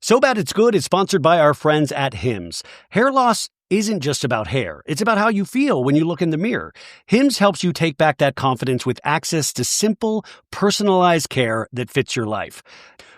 So Bad It's Good is sponsored by our friends at Hims. Hair loss isn't just about hair. It's about how you feel when you look in the mirror. Hims helps you take back that confidence with access to simple, personalized care that fits your life.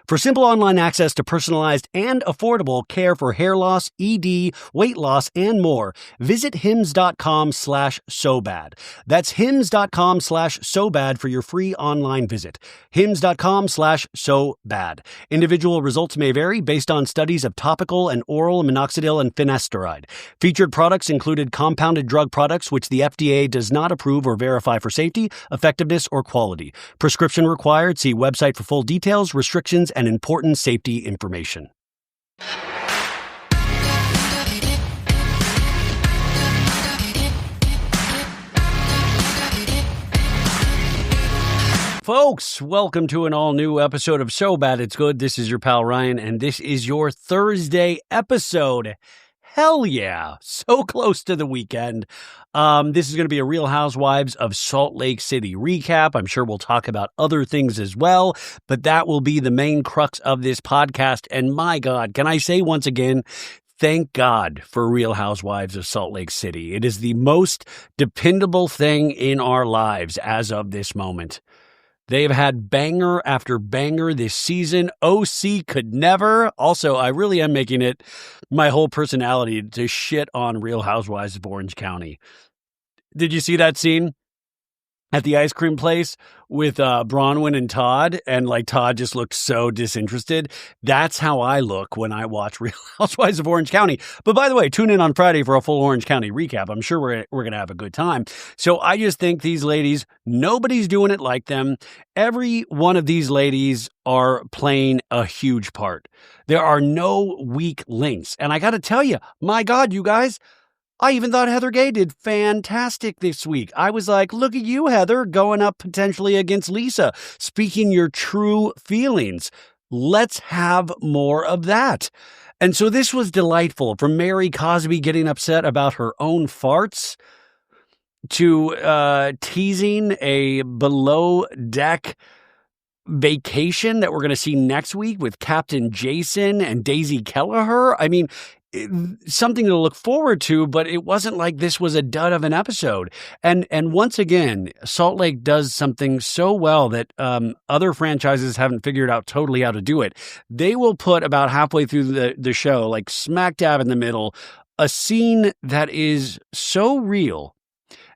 For simple online access to personalized and affordable care for hair loss, ED, weight loss, and more, visit hims.com/sobad. That's hims.com/sobad for your free online visit. hims.com/sobad. Individual results may vary based on studies of topical and oral minoxidil and finasteride. Featured products included compounded drug products which the FDA does not approve or verify for safety, effectiveness, or quality. Prescription required. See website for full details, restrictions, and important safety information. Folks, welcome to an all-new episode of So Bad It's Good. This is your pal Ryan, and this is your Thursday episode. Hell yeah. So close to the weekend. This is going to be a Real Housewives of Salt Lake City recap. I'm sure we'll talk about other things as well, but that will be the main crux of this podcast. And my God, can I say once again, thank God for Real Housewives of Salt Lake City. It is the most dependable thing in our lives as of this moment. They've had banger after banger this season. OC could never. Also, I really am making it my whole personality to shit on Real Housewives of Orange County. Did you see that scene at the ice cream place with Bronwyn and Todd? And like Todd just looked so disinterested. That's how I look when I watch Real Housewives of Orange County. But by the way, tune in on Friday for a full Orange County recap. I'm sure we're going to have a good time. So I just think these ladies, nobody's doing it like them. Every one of these ladies are playing a huge part. There are no weak links. And I got to tell you, my God, you guys, I even thought Heather Gay did fantastic this week. I was like, look at you, Heather, going up potentially against Lisa, speaking your true feelings. Let's have more of that. And so this was delightful, from Mary Cosby getting upset about her own farts to teasing a below-deck vacation that we're going to see next week with Captain Jason and Daisy Kellaher. I mean, something to look forward to, but it wasn't like this was a dud of an episode. And once again, Salt Lake does something so well that other franchises haven't figured out totally how to do it. They will put about halfway through the show, like smack dab in the middle, a scene that is so real.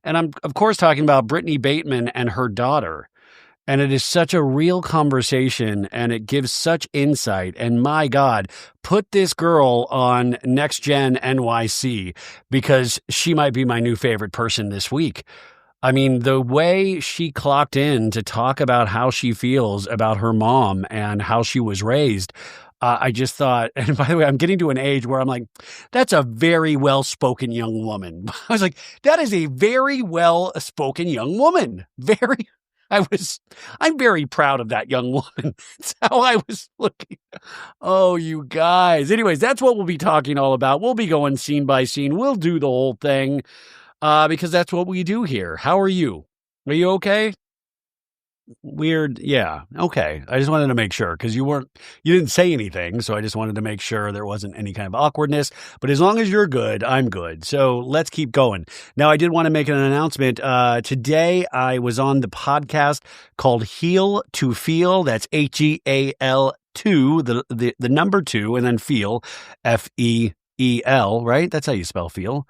And I'm, of course, talking about Britani Bateman and her daughter. And it is such a real conversation, and it gives such insight. And my God, put this girl on Next Gen NYC, because she might be my new favorite person this week. I mean, the way she clocked in to talk about how she feels about her mom and how she was raised, I just thought, and by the way, I'm getting to an age where I'm like, that's a very well-spoken young woman. I was like, that is a very well-spoken young woman. I'm very proud of that young woman. That's how I was looking. Oh, you guys. Anyways, that's what we'll be talking all about. We'll be going scene by scene. We'll do the whole thing because that's what we do here. How are you? Are you okay? Weird. Yeah. Okay. I just wanted to make sure, because you didn't say anything. So I just wanted to make sure there wasn't any kind of awkwardness, but as long as you're good, I'm good. So let's keep going. Now, I did want to make an announcement. Today I was on the podcast called Heal to Feel. That's HEAL 2, the number 2, and then feel, FEEL, right? That's how you spell feel.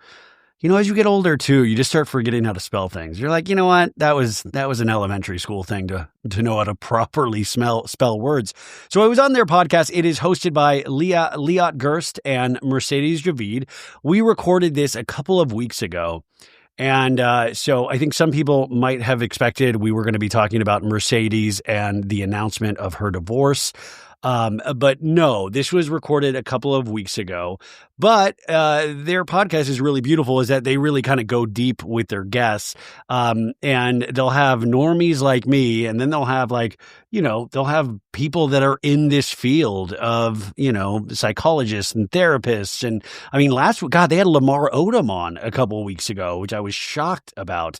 You know, as you get older too, you just start forgetting how to spell things. You're like, you know what? That was an elementary school thing to know how to properly spell words. So I was on their podcast. It is hosted by Leot Gerst and Mercedes Javeed. We recorded this a couple of weeks ago. And so I think some people might have expected we were going to be talking about Mercedes and the announcement of her divorce. But no, this was recorded a couple of weeks ago. But their podcast is really beautiful, is that they really kind of go deep with their guests. And they'll have normies like me, and then they'll have they'll have people that are in this field of, psychologists and therapists. And I mean, last week, God, they had Lamar Odom on a couple of weeks ago, which I was shocked about.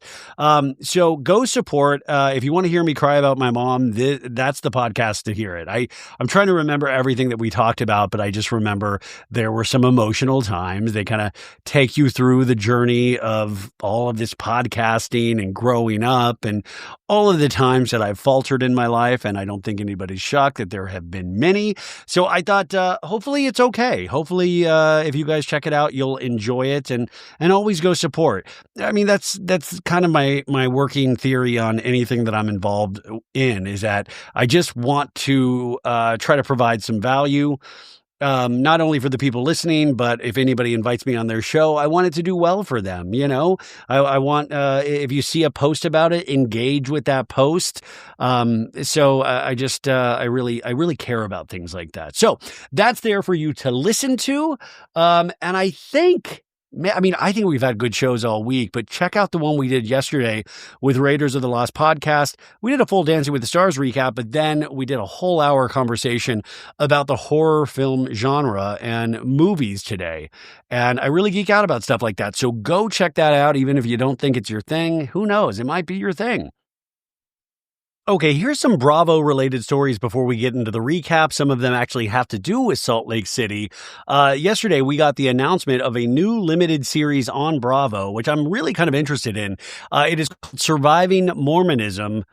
So go support. If you want to hear me cry about my mom, that's the podcast to hear it. I'm trying to remember everything that we talked about, but I just remember there were some emotional times. They kind of take you through the journey of all of this podcasting and growing up and all of the times that I've faltered in my life. And I don't think anybody's shocked that there have been many. So I thought, hopefully it's okay. Hopefully, if you guys check it out, you'll enjoy it and always go support. I mean, that's kind of my working theory on anything that I'm involved in, is that I just want to try to provide some value. Not only for the people listening, but if anybody invites me on their show, I want it to do well for them. I want, if you see a post about it, engage with that post. So I really care about things like that. So that's there for you to listen to. And I think we've had good shows all week, but check out the one we did yesterday with Raiders of the Lost podcast. We did a full Dancing with the Stars recap, but then we did a whole hour conversation about the horror film genre and movies today. And I really geek out about stuff like that. So go check that out, even if you don't think it's your thing. Who knows? It might be your thing. Okay, here's some Bravo-related stories before we get into the recap. Some of them actually have to do with Salt Lake City. Yesterday, we got the announcement of a new limited series on Bravo, which I'm really kind of interested in. It is called Surviving Mormonism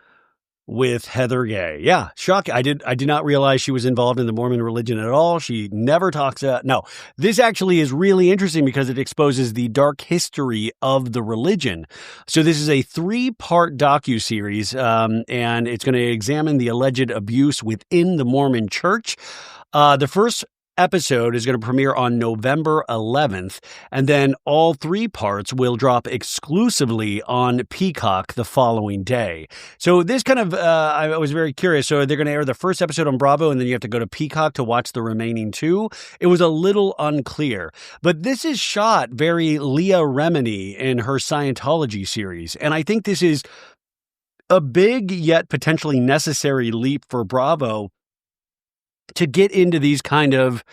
with Heather Gay. Yeah, shock. I did not realize she was involved in the Mormon religion at all. She never talks no. This actually is really interesting because it exposes the dark history of the religion. So this is a 3-part docu-series, and it's going to examine the alleged abuse within the Mormon church. The first episode is going to premiere on November 11th, and then all 3 parts will drop exclusively on Peacock the following day. So this kind of, I was very curious. So they're going to air the first episode on Bravo, and then you have to go to Peacock to watch the remaining 2. It was a little unclear, but this is shot very Leah Remini in her Scientology series, and I think this is a big yet potentially necessary leap for Bravo to get into these kind of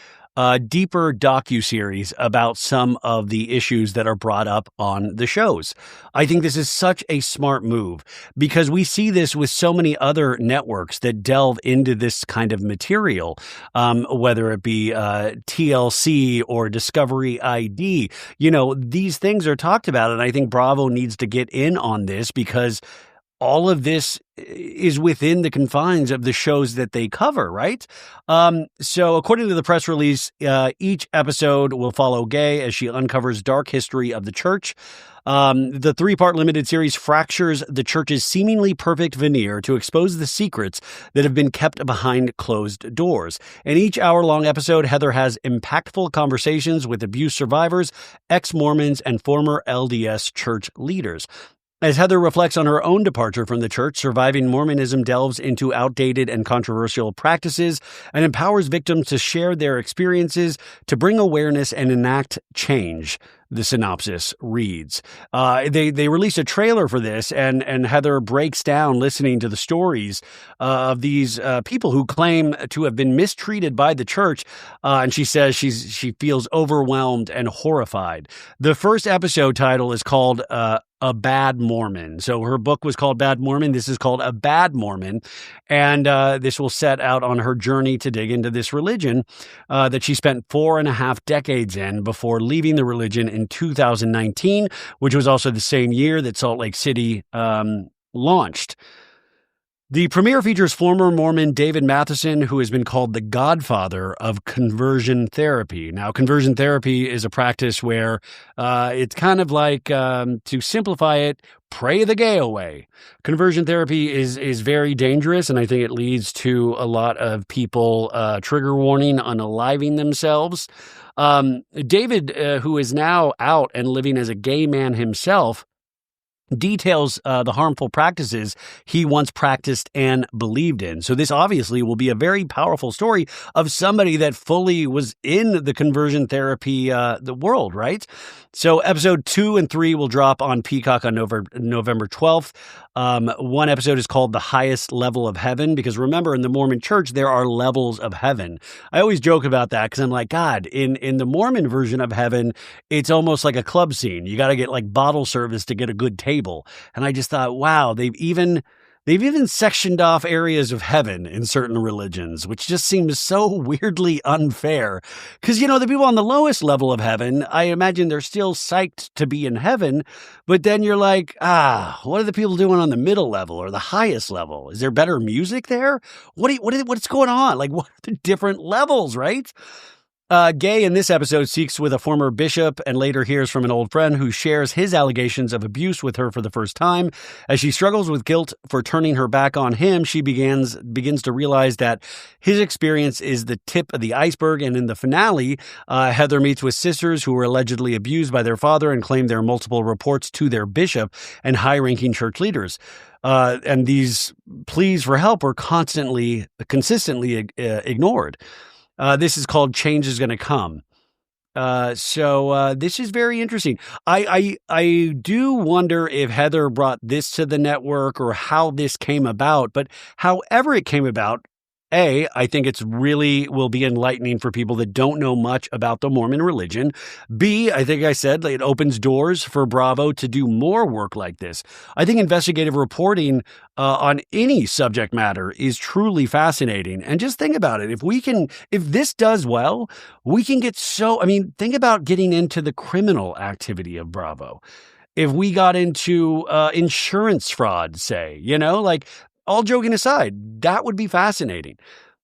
deeper docu-series about some of the issues that are brought up on the shows. I think this is such a smart move because we see this with so many other networks that delve into this kind of material, whether it be TLC or Discovery ID. These things are talked about, and I think Bravo needs to get in on this because all of this is within the confines of the shows that they cover, right? So according to the press release, each episode will follow Gay as she uncovers dark history of the church. The 3-part limited series fractures the church's seemingly perfect veneer to expose the secrets that have been kept behind closed doors. In each hour-long episode, Heather has impactful conversations with abuse survivors, ex-Mormons, and former LDS church leaders. As Heather reflects on her own departure from the church, Surviving Mormonism delves into outdated and controversial practices and empowers victims to share their experiences to bring awareness and enact change. The synopsis reads. They released a trailer for this, and Heather breaks down listening to the stories of these people who claim to have been mistreated by the church, and she says she feels overwhelmed and horrified. The first episode title is called A Bad Mormon. So her book was called Bad Mormon. This is called A Bad Mormon, and this will set out on her journey to dig into this religion that she spent 4.5 decades in before leaving the religion in 2019, which was also the same year that Salt Lake City launched. The premiere features former Mormon David Matheson, who has been called the godfather of conversion therapy. Now, conversion therapy is a practice where it's kind of like, to simplify it, pray the gay away. Conversion therapy is very dangerous, and I think it leads to a lot of people, trigger warning, unaliving themselves. David, who is now out and living as a gay man himself, details the harmful practices he once practiced and believed in. So this obviously will be a very powerful story of somebody that fully was in the conversion therapy the world, right? So episode 2 and 3 will drop on Peacock on November 12th. One episode is called The Highest Level of Heaven, because remember, in the Mormon church, there are levels of heaven. I always joke about that because I'm like, God, in the Mormon version of heaven, it's almost like a club scene. You got to get like bottle service to get a good table. And I just thought, wow, they've even They've even sectioned off areas of heaven in certain religions, which just seems so weirdly unfair. Because, the people on the lowest level of heaven, I imagine they're still psyched to be in heaven. But then you're like, what are the people doing on the middle level or the highest level? Is there better music there? What's going on? Like, what are the different levels, right? Gay in this episode speaks with a former bishop and later hears from an old friend who shares his allegations of abuse with her for the first time. As she struggles with guilt for turning her back on him, she begins to realize that his experience is the tip of the iceberg. And in the finale, Heather meets with sisters who were allegedly abused by their father and claim there are multiple reports to their bishop and high-ranking church leaders. And these pleas for help were consistently ignored. This is called Change is Gonna Come. So this is very interesting. I do wonder if Heather brought this to the network or how this came about, but however it came about, I think it's really will be enlightening for people that don't know much about the Mormon religion. B, I think I said it opens doors for Bravo to do more work like this. I think investigative reporting on any subject matter is truly fascinating. And just think about it. If this does well, we can get think about getting into the criminal activity of Bravo. If we got into insurance fraud, say, all joking aside, that would be fascinating.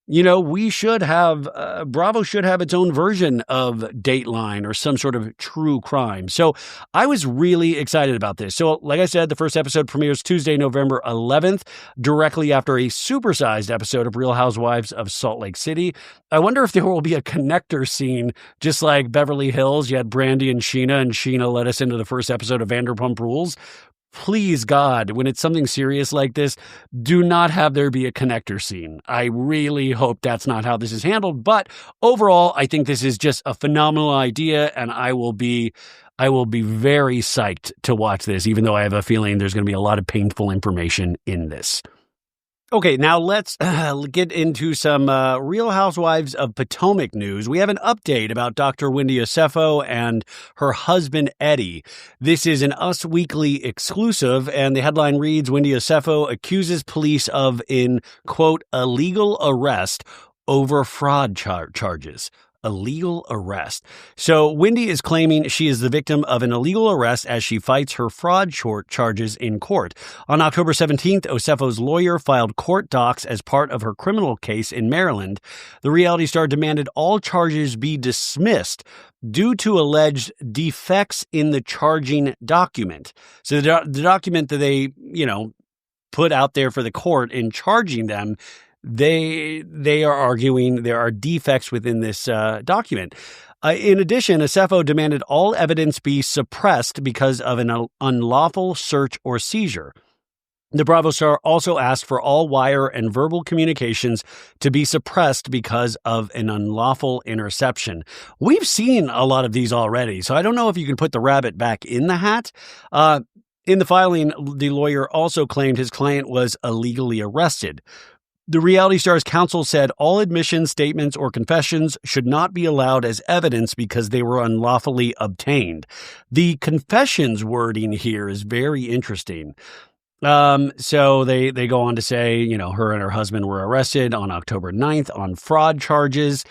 We should have, Bravo should have its own version of Dateline or some sort of true crime. So I was really excited about this. So like I said, the first episode premieres Tuesday, November 11th, directly after a supersized episode of Real Housewives of Salt Lake City. I wonder if there will be a connector scene, just like Beverly Hills. You had Brandy and Sheena led us into the first episode of Vanderpump Rules. Please, God, when it's something serious like this, do not have there be a connector scene. I really hope that's not how this is handled. But overall, I think this is just a phenomenal idea, and I will be very psyched to watch this, even though I have a feeling there's going to be a lot of painful information in this. Okay, now let's get into some Real Housewives of Potomac news. We have an update about Dr. Wendy Osefo and her husband, Eddie. This is an Us Weekly exclusive, and the headline reads, Wendy Osefo accuses police of, in, quote, illegal arrest over fraud charges. Illegal arrest. So Wendy is claiming she is the victim of an illegal arrest as she fights her fraud charges in court. On October 17th, Osefo's lawyer filed court docs as part of her criminal case in Maryland. The reality star demanded all charges be dismissed due to alleged defects in the charging document. So the document that they, put out there for the court in charging them, they are arguing there are defects within this document. In addition, Osefo demanded all evidence be suppressed because of an unlawful search or seizure. The Bravo star also asked for all wire and verbal communications to be suppressed because of an unlawful interception. We've seen a lot of these already, so I don't know if you can put the rabbit back in the hat. In the filing, the lawyer also claimed his client was illegally arrested. The reality star's counsel said all admissions, statements, or confessions should not be allowed as evidence because they were unlawfully obtained. The confessions wording here is very interesting. So they go on to say, her and her husband were arrested on October 9th on fraud charges.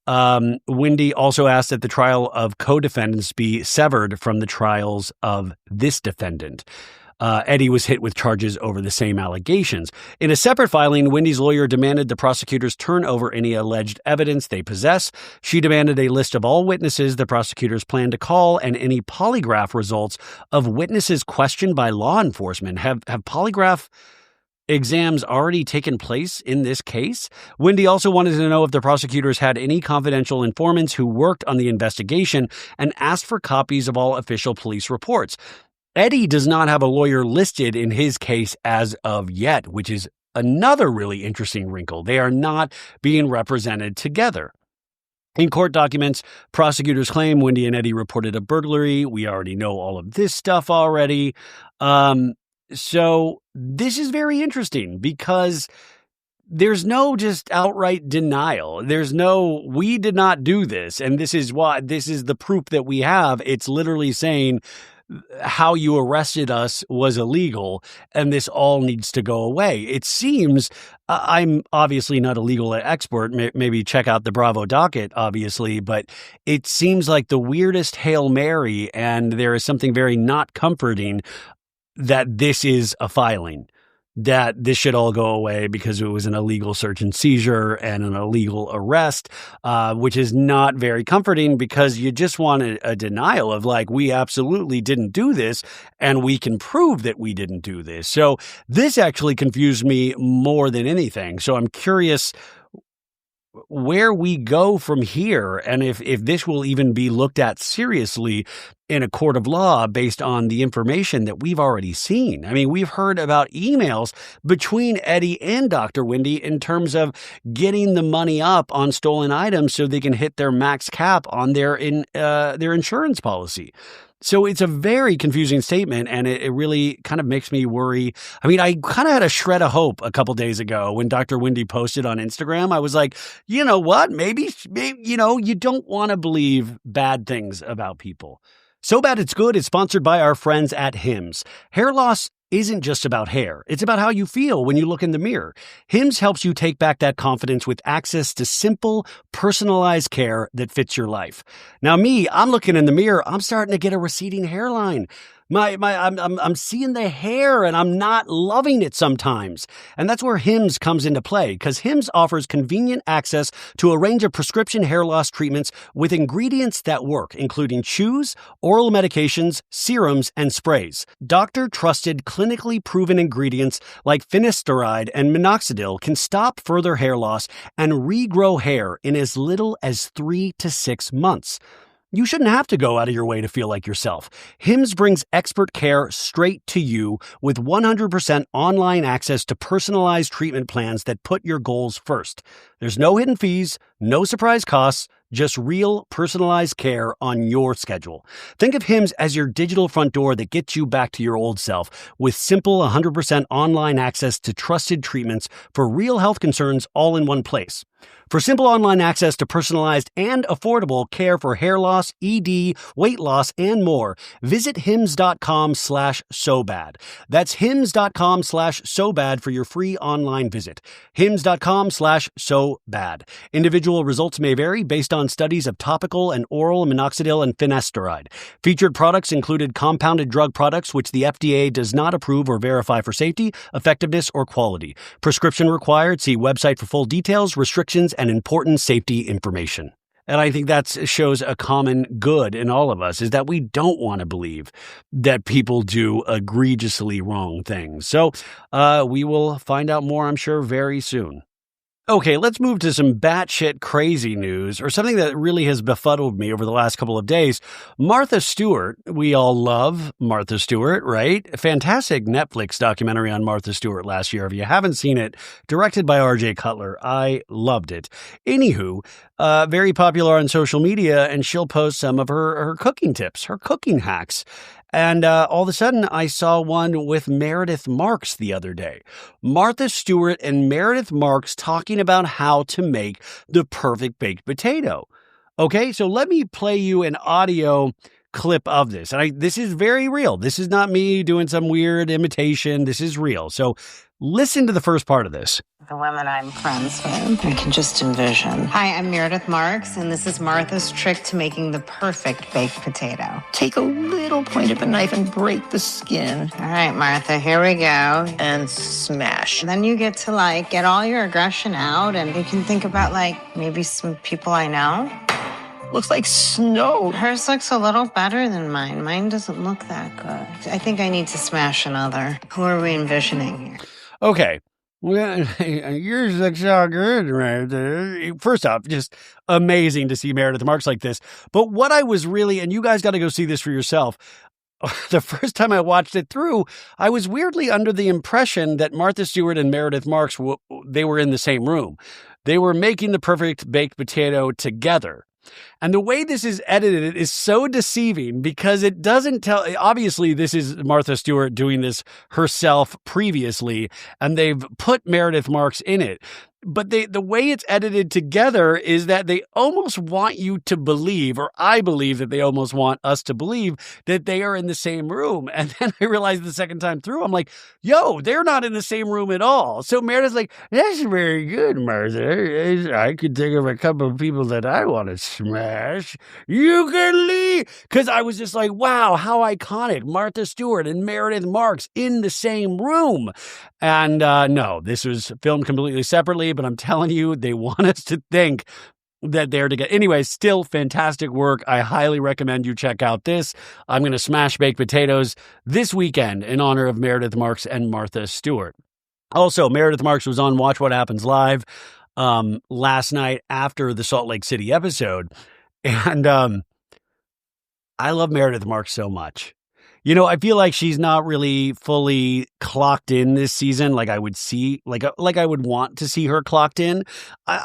Wendy also asked that the trial of co-defendants be severed from the trials of this defendant. Eddie was hit with charges over the same allegations. In a separate filing, Wendy's lawyer demanded the prosecutors turn over any alleged evidence they possess. She demanded a list of all witnesses the prosecutors plan to call and any polygraph results of witnesses questioned by law enforcement. Have polygraph exams already taken place in this case? Wendy also wanted to know if the prosecutors had any confidential informants who worked on the investigation and asked for copies of all official police reports. Eddie does not have a lawyer listed in his case as of yet, which is another really interesting wrinkle. They are not being represented together. In court documents, prosecutors claim Wendy and Eddie reported a burglary. We already know all of this stuff already. So this is very interesting because there's no just outright denial. There's no, we did not do this. And this is the proof that we have. It's literally saying, how you arrested us was illegal and this all needs to go away. It seems, I'm obviously not a legal expert, maybe check out the Bravo docket, obviously, but it seems like the weirdest Hail Mary, and there is something very not comforting that this is a filing, that this should all go away because it was an illegal search and seizure and an illegal arrest, which is not very comforting because you just want a denial of like, we absolutely didn't do this and we can prove that we didn't do this. So this actually confused me more than anything. So I'm curious where we go from here and if this will even be looked at seriously in a court of law based on the information that we've already seen. I mean, we've heard about emails between Eddie and Dr. Wendy in terms of getting the money up on stolen items so they can hit their max cap on their insurance policy. So it's a very confusing statement, and it really kind of makes me worry. I mean, I kind of had a shred of hope a couple days ago when Dr. Wendy posted on Instagram. I was like, you know what? Maybe you don't want to believe bad things about people. So Bad It's Good is sponsored by our friends at Hims. Hair loss isn't just about hair. It's about how you feel when you look in the mirror. Hims helps you take back that confidence with access to simple, personalized care that fits your life. Now me, I'm looking in the mirror. I'm starting to get a receding hairline. I'm seeing the hair and I'm not loving it sometimes. And that's where Hims comes into play, because Hims offers convenient access to a range of prescription hair loss treatments with ingredients that work, including chews, oral medications, serums, and sprays. Doctor-trusted, clinically proven ingredients like finasteride and minoxidil can stop further hair loss and regrow hair in as little as 3 to 6 months. You shouldn't have to go out of your way to feel like yourself. Hims brings expert care straight to you with 100% online access to personalized treatment plans that put your goals first. There's no hidden fees, no surprise costs, just real personalized care on your schedule. Think of Hims as your digital front door that gets you back to your old self with simple 100% online access to trusted treatments for real health concerns all in one place. For simple online access to personalized and affordable care for hair loss, ED, weight loss, and more, visit hims.com/sobad. That's hims.com/sobad for your free online visit. hims.com/sobad. Individual results may vary based on studies of topical and oral minoxidil and finasteride. Featured products included compounded drug products which the FDA does not approve or verify for safety, effectiveness, or quality. Prescription required. See website for full details, restrictions, and important safety information. And I think that shows a common good in all of us, is that we don't want to believe that people do egregiously wrong things. So we will find out more, I'm sure, very soon. Okay, let's move to some batshit crazy news, or something that really has befuddled me over the last couple of days. Martha Stewart, we all love Martha Stewart, right? A fantastic Netflix documentary on Martha Stewart last year. If you haven't seen it, directed by R.J. Cutler, I loved it. Anywho, very popular on social media, and she'll post some of her cooking tips, her cooking hacks. And all of a sudden, I saw one with Meredith Marks the other day. Martha Stewart and Meredith Marks talking about how to make the perfect baked potato. Okay, so let me play you an audio clip of this. And this is very real. This is not me doing some weird imitation. This is real. So listen to the first part of this. The women I'm friends with, I can just envision. Hi, I'm Meredith Marks, and this is Martha's trick to making the perfect baked potato. Take a little point of a knife and break the skin. All right, Martha, here we go. And smash. Then you get to, get all your aggression out, and you can think about, maybe some people I know. Looks like snow. Hers looks a little better than mine. Mine doesn't look that good. I think I need to smash another. Who are we envisioning here? Okay. Well, yours looks so good right there. First off, just amazing to see Meredith Marks like this. But what I was really, and you guys got to go see this for yourself, the first time I watched it through, I was weirdly under the impression that Martha Stewart and Meredith Marks, they were in the same room. They were making the perfect baked potato together. And the way this is edited is so deceiving because it doesn't tell. Obviously, this is Martha Stewart doing this herself previously, and they've put Meredith Marks in it. but the way it's edited together is that they almost want you to believe, or I believe that they almost want us to believe that they are in the same room. And then I realized the second time through, I'm like, yo, they're not in the same room at all. So Meredith's like, that's very good, Martha. I could think of a couple of people that I want to smash. You can leave. Because I was just like, wow, how iconic. Martha Stewart and Meredith Marks in the same room. And no, this was filmed completely separately, but I'm telling you, they want us to think that they're together. Anyway, still fantastic work. I highly recommend you check out this. I'm going to smash baked potatoes this weekend in honor of Meredith Marks and Martha Stewart. Also, Meredith Marks was on Watch What Happens Live last night after the Salt Lake City episode. And I love Meredith Marks so much. You know, I feel like she's not really fully clocked in this season like I would see, like I would want to see her clocked in.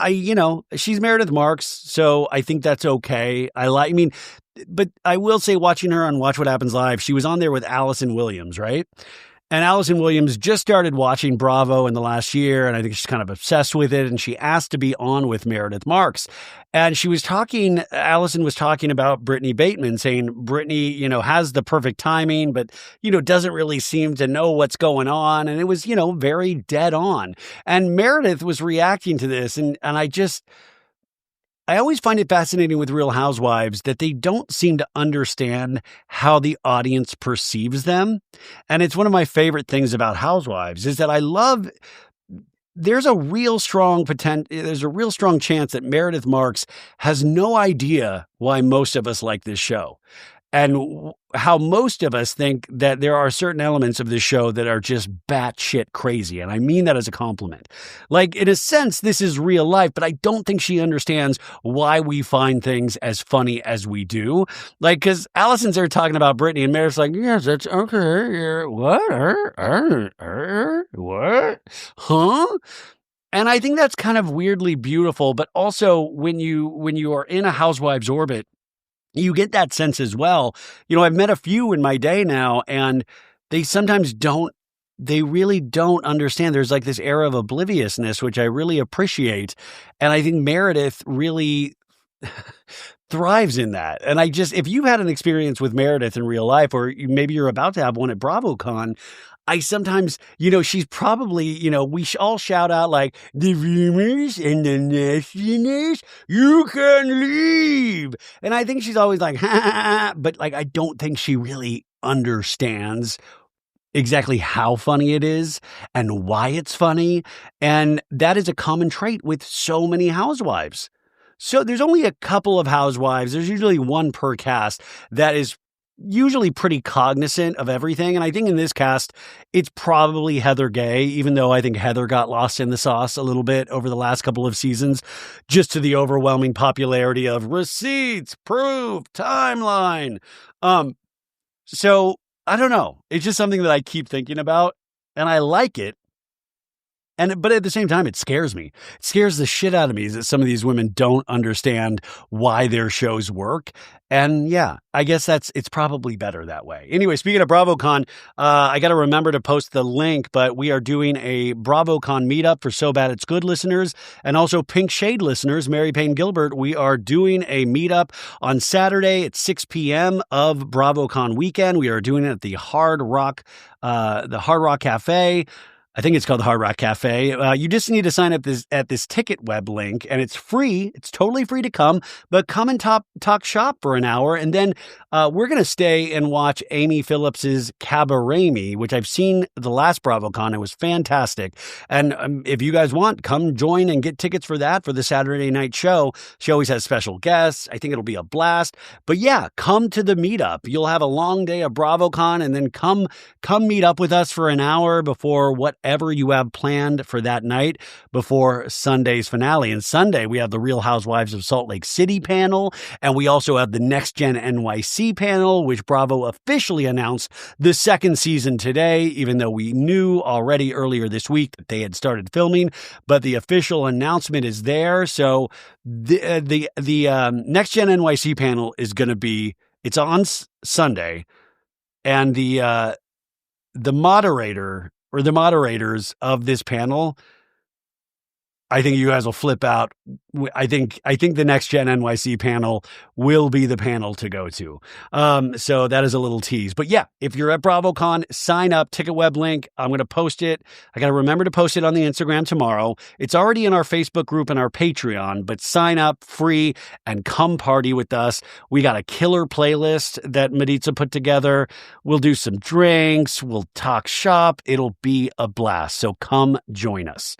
You know, she's Meredith Marks, so I think that's okay. But I will say watching her on Watch What Happens Live, she was on there with Allison Williams, right? And Allison Williams just started watching Bravo in the last year, and I think she's kind of obsessed with it, and she asked to be on with Meredith Marks. And Allison was talking about Britani Bateman, saying Britani, you know, has the perfect timing, but, you know, doesn't really seem to know what's going on. And it was, you know, very dead on. And Meredith was reacting to this, and I always find it fascinating with Real Housewives that they don't seem to understand how the audience perceives them. And it's one of my favorite things about Housewives is that there's a real strong chance that Meredith Marks has no idea why most of us like this show. And how most of us think that there are certain elements of this show that are just batshit crazy. And I mean that as a compliment. Like, in a sense, this is real life, but I don't think she understands why we find things as funny as we do. Like, because Allison's there talking about Britani, and Meredith's like, yes, that's okay. Yeah, what? What? Huh? And I think that's kind of weirdly beautiful, but also when you are in a Housewives orbit, you get that sense as well. You know, I've met a few in my day now, and they really don't understand. There's like this era of obliviousness, which I really appreciate. And I think Meredith really thrives in that. And if you've had an experience with Meredith in real life, or maybe you're about to have one at BravoCon, I sometimes, you know, she's probably, you know, we all shout out like, the rumors and the nastiness, you can leave. And I think she's always like, ha, ha, ha, but like, I don't think she really understands exactly how funny it is and why it's funny. And that is a common trait with so many housewives. So there's only a couple of housewives. There's usually one per cast that is usually pretty cognizant of everything. And I think in this cast, it's probably Heather Gay, even though I think Heather got lost in the sauce a little bit over the last couple of seasons, just to the overwhelming popularity of receipts, proof, timeline. So I don't know. It's just something that I keep thinking about, and I like it. But at the same time, it scares me. It scares the shit out of me that some of these women don't understand why their shows work. And yeah, I guess it's probably better that way. Anyway, speaking of BravoCon, I got to remember to post the link, but we are doing a BravoCon meetup for So Bad It's Good listeners and also Pink Shade listeners. Mary Payne Gilbert, we are doing a meetup on Saturday at 6 p.m. of BravoCon weekend. We are doing it at the Hard Rock Cafe. I think it's called the Hard Rock Cafe. You just need to sign up at this ticket web link, and it's free. It's totally free to come, but come and talk shop for an hour, and then we're going to stay and watch Amy Phillips's Cabaret Me, which I've seen the last BravoCon. It was fantastic. And if you guys want, come join and get tickets for that for the Saturday night show. She always has special guests. I think it'll be a blast. But yeah, come to the meetup. You'll have a long day of BravoCon, and then come meet up with us for an hour before whatever you have planned for that night before Sunday's finale. And Sunday, we have the Real Housewives of Salt Lake City panel, and we also have the Next Gen NYC panel, which Bravo officially announced the second season today, even though we knew already earlier this week that they had started filming, but the official announcement is there. So the Next Gen NYC panel is going to be, it's on Sunday, and the moderator or the moderators of this panel, I think you guys will flip out. I think the next gen NYC panel will be the panel to go to. So that is a little tease. But yeah, if you're at BravoCon, sign up, ticket web link. I'm going to post it. I got to remember to post it on the Instagram tomorrow. It's already in our Facebook group and our Patreon, but sign up free and come party with us. We got a killer playlist that Maritza put together. We'll do some drinks. We'll talk shop. It'll be a blast. So come join us.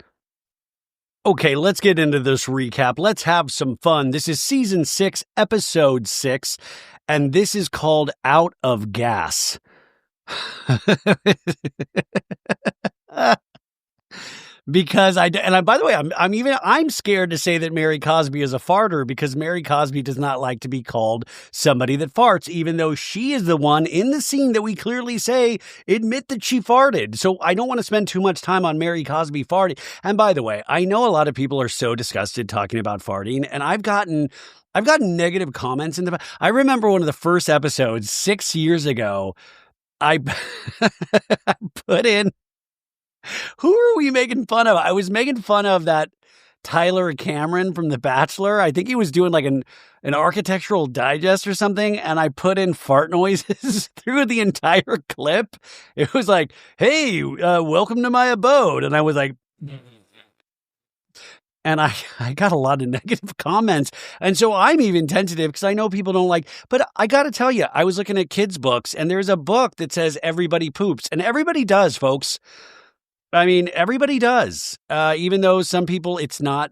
Okay, let's get into this recap. Let's have some fun. This is season 6, episode 6, and this is called Out of Gas. Because by the way, I'm scared to say that Mary Cosby is a farter because Mary Cosby does not like to be called somebody that farts, even though she is the one in the scene that we clearly say admit that she farted. So I don't want to spend too much time on Mary Cosby farting. And by the way, I know a lot of people are so disgusted talking about farting, and I've gotten negative comments in I remember one of the first episodes 6 years ago. I put in, who are we making fun of? I was making fun of that Tyler Cameron from The Bachelor. I think he was doing like an architectural digest or something, and I put in fart noises through the entire clip. It was like, hey, welcome to my abode. And I was like, and I got a lot of negative comments. And so I'm even tentative because I know people don't like, but I got to tell you, I was looking at kids' books and there's a book that says everybody poops, and everybody does, folks. I mean, everybody does, even though some people, it's not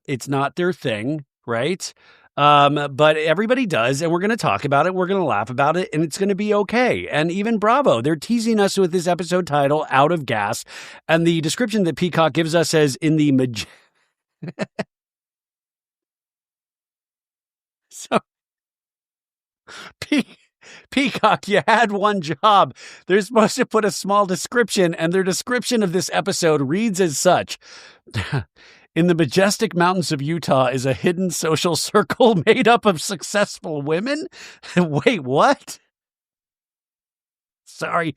their thing, right? But everybody does, and we're going to talk about it. We're going to laugh about it, and it's going to be okay. And even Bravo, they're teasing us with this episode title, Out of Gas. And the description that Peacock gives us says, in the so Peacock, you had one job. They're supposed to put a small description, and their description of this episode reads as such. In the majestic mountains of Utah is a hidden social circle made up of successful women? Wait, what? Sorry,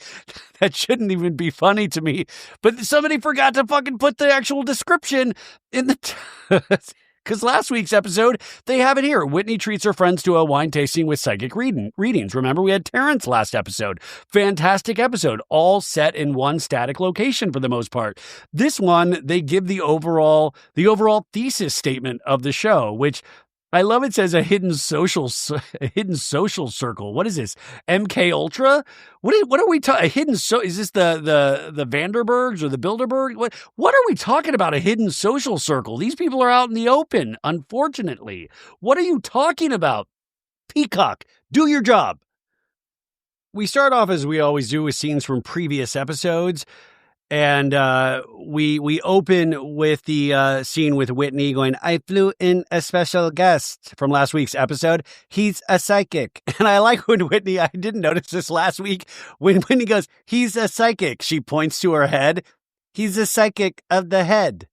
that shouldn't even be funny to me. But somebody forgot to fucking put the actual description in the... Because last week's episode, they have it here. Whitney treats her friends to a wine tasting with psychic readings. Remember, we had Terrence last episode. Fantastic episode, all set in one static location for the most part. This one, they give the overall thesis statement of the show, which I love. It says a hidden social circle. What is this? MK Ultra? What are we talking? Is this the Vanderbergs or the Bilderberg? What are we talking about? A hidden social circle? These people are out in the open, unfortunately. What are you talking about? Peacock, do your job. We start off as we always do with scenes from previous episodes. And we open with the scene with Whitney going, I flew in a special guest from last week's episode. He's a psychic. And I like when Whitney, I didn't notice this last week, when Whitney goes, he's a psychic. She points to her head. He's a psychic of the head.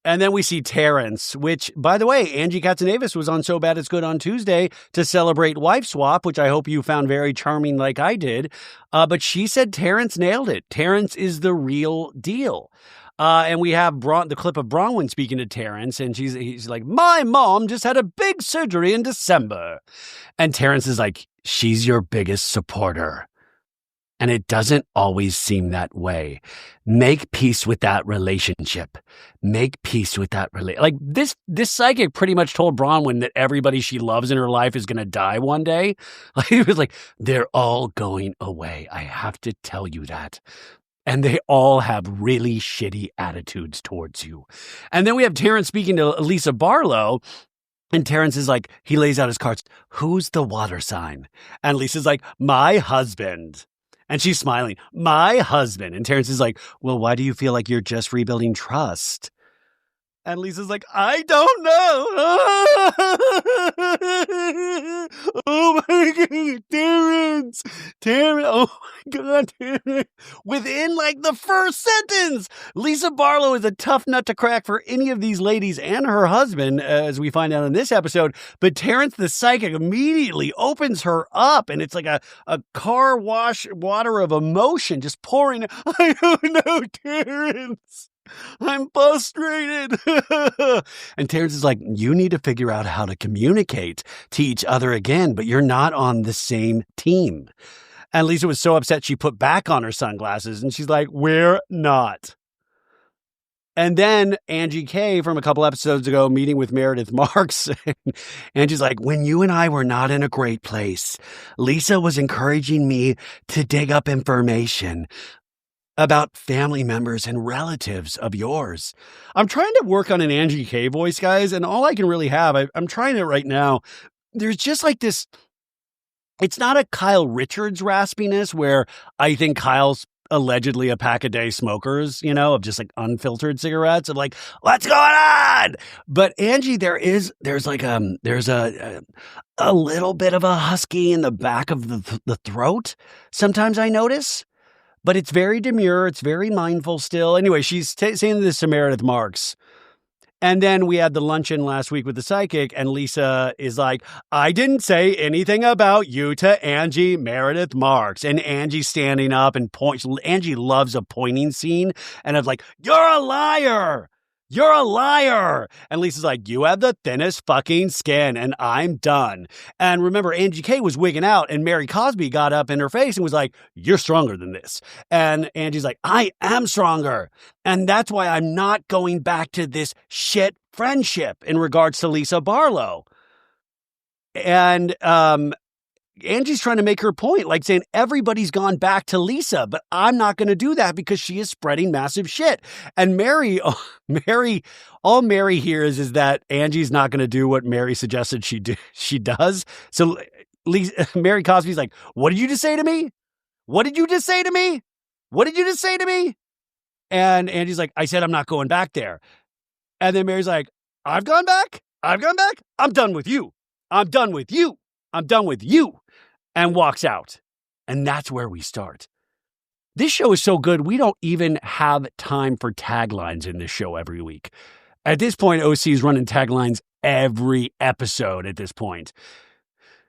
And then we see Terrence, which, by the way, Angie Katsunavis was on So Bad It's Good on Tuesday to celebrate Wife Swap, which I hope you found very charming like I did. But she said Terrence nailed it. Terrence is the real deal. And we have the clip of Bronwyn speaking to Terrence, and he's like, my mom just had a big surgery in December. And Terrence is like, she's your biggest supporter. And it doesn't always seem that way. Make peace with that relationship. Make peace with that like this psychic pretty much told Bronwyn that everybody she loves in her life is going to die one day. Like, it was like, they're all going away. I have to tell you that. And they all have really shitty attitudes towards you. And then we have Terrence speaking to Lisa Barlow. And Terrence is like, he lays out his cards. Who's the water sign? And Lisa's like, my husband. And she's smiling, my husband. And Terrence is like, well, why do you feel like you're just rebuilding trust? And Lisa's like, I don't know. Oh my God, Terrence. Oh my God, Terrence. Within like the first sentence, Lisa Barlow is a tough nut to crack for any of these ladies and her husband, as we find out in this episode. But Terrence, the psychic, immediately opens her up, and it's like a car wash water of emotion just pouring. I don't know, Terrence. I'm frustrated. And Terrence is like, you need to figure out how to communicate to each other again, but you're not on the same team. And Lisa was so upset she put back on her sunglasses and she's like, we're not. And then Angie K from a couple episodes ago meeting with Meredith Marks. Angie's like, when you and I were not in a great place, Lisa was encouraging me to dig up information about family members and relatives of yours. I'm trying to work on an Angie K voice, guys, and all I can really have, I'm trying it right now. There's just like this, it's not a Kyle Richards raspiness where I think Kyle's allegedly a pack-a-day smokers, of just like unfiltered cigarettes of like, what's going on? But Angie, there's a little bit of a husky in the back of the throat. Sometimes I notice. But it's very demure. It's very mindful still. Anyway, she's saying this to Meredith Marks. And then we had the luncheon last week with the psychic, and Lisa is like, I didn't say anything about you to Angie Meredith Marks. And Angie's standing up and points. Angie loves a pointing scene. And it's like, you're a liar. You're a liar. And Lisa's like, you have the thinnest fucking skin and I'm done. And remember, Angie K was wigging out and Mary Cosby got up in her face and was like, you're stronger than this. And Angie's like, I am stronger. And that's why I'm not going back to this shit friendship in regards to Lisa Barlow. And, Angie's trying to make her point, like saying everybody's gone back to Lisa, but I'm not going to do that because she is spreading massive shit. And all Mary hears is that Angie's not going to do what Mary suggested she does. So Mary Cosby's like, what did you just say to me? What did you just say to me? What did you just say to me? And Angie's like, I said I'm not going back there. And then Mary's like, I've gone back? I'm done with you. I'm done with you. And walks out. And that's where we start. This show is so good, we don't even have time for taglines in this show every week. At this point, OC is running taglines every episode at this point.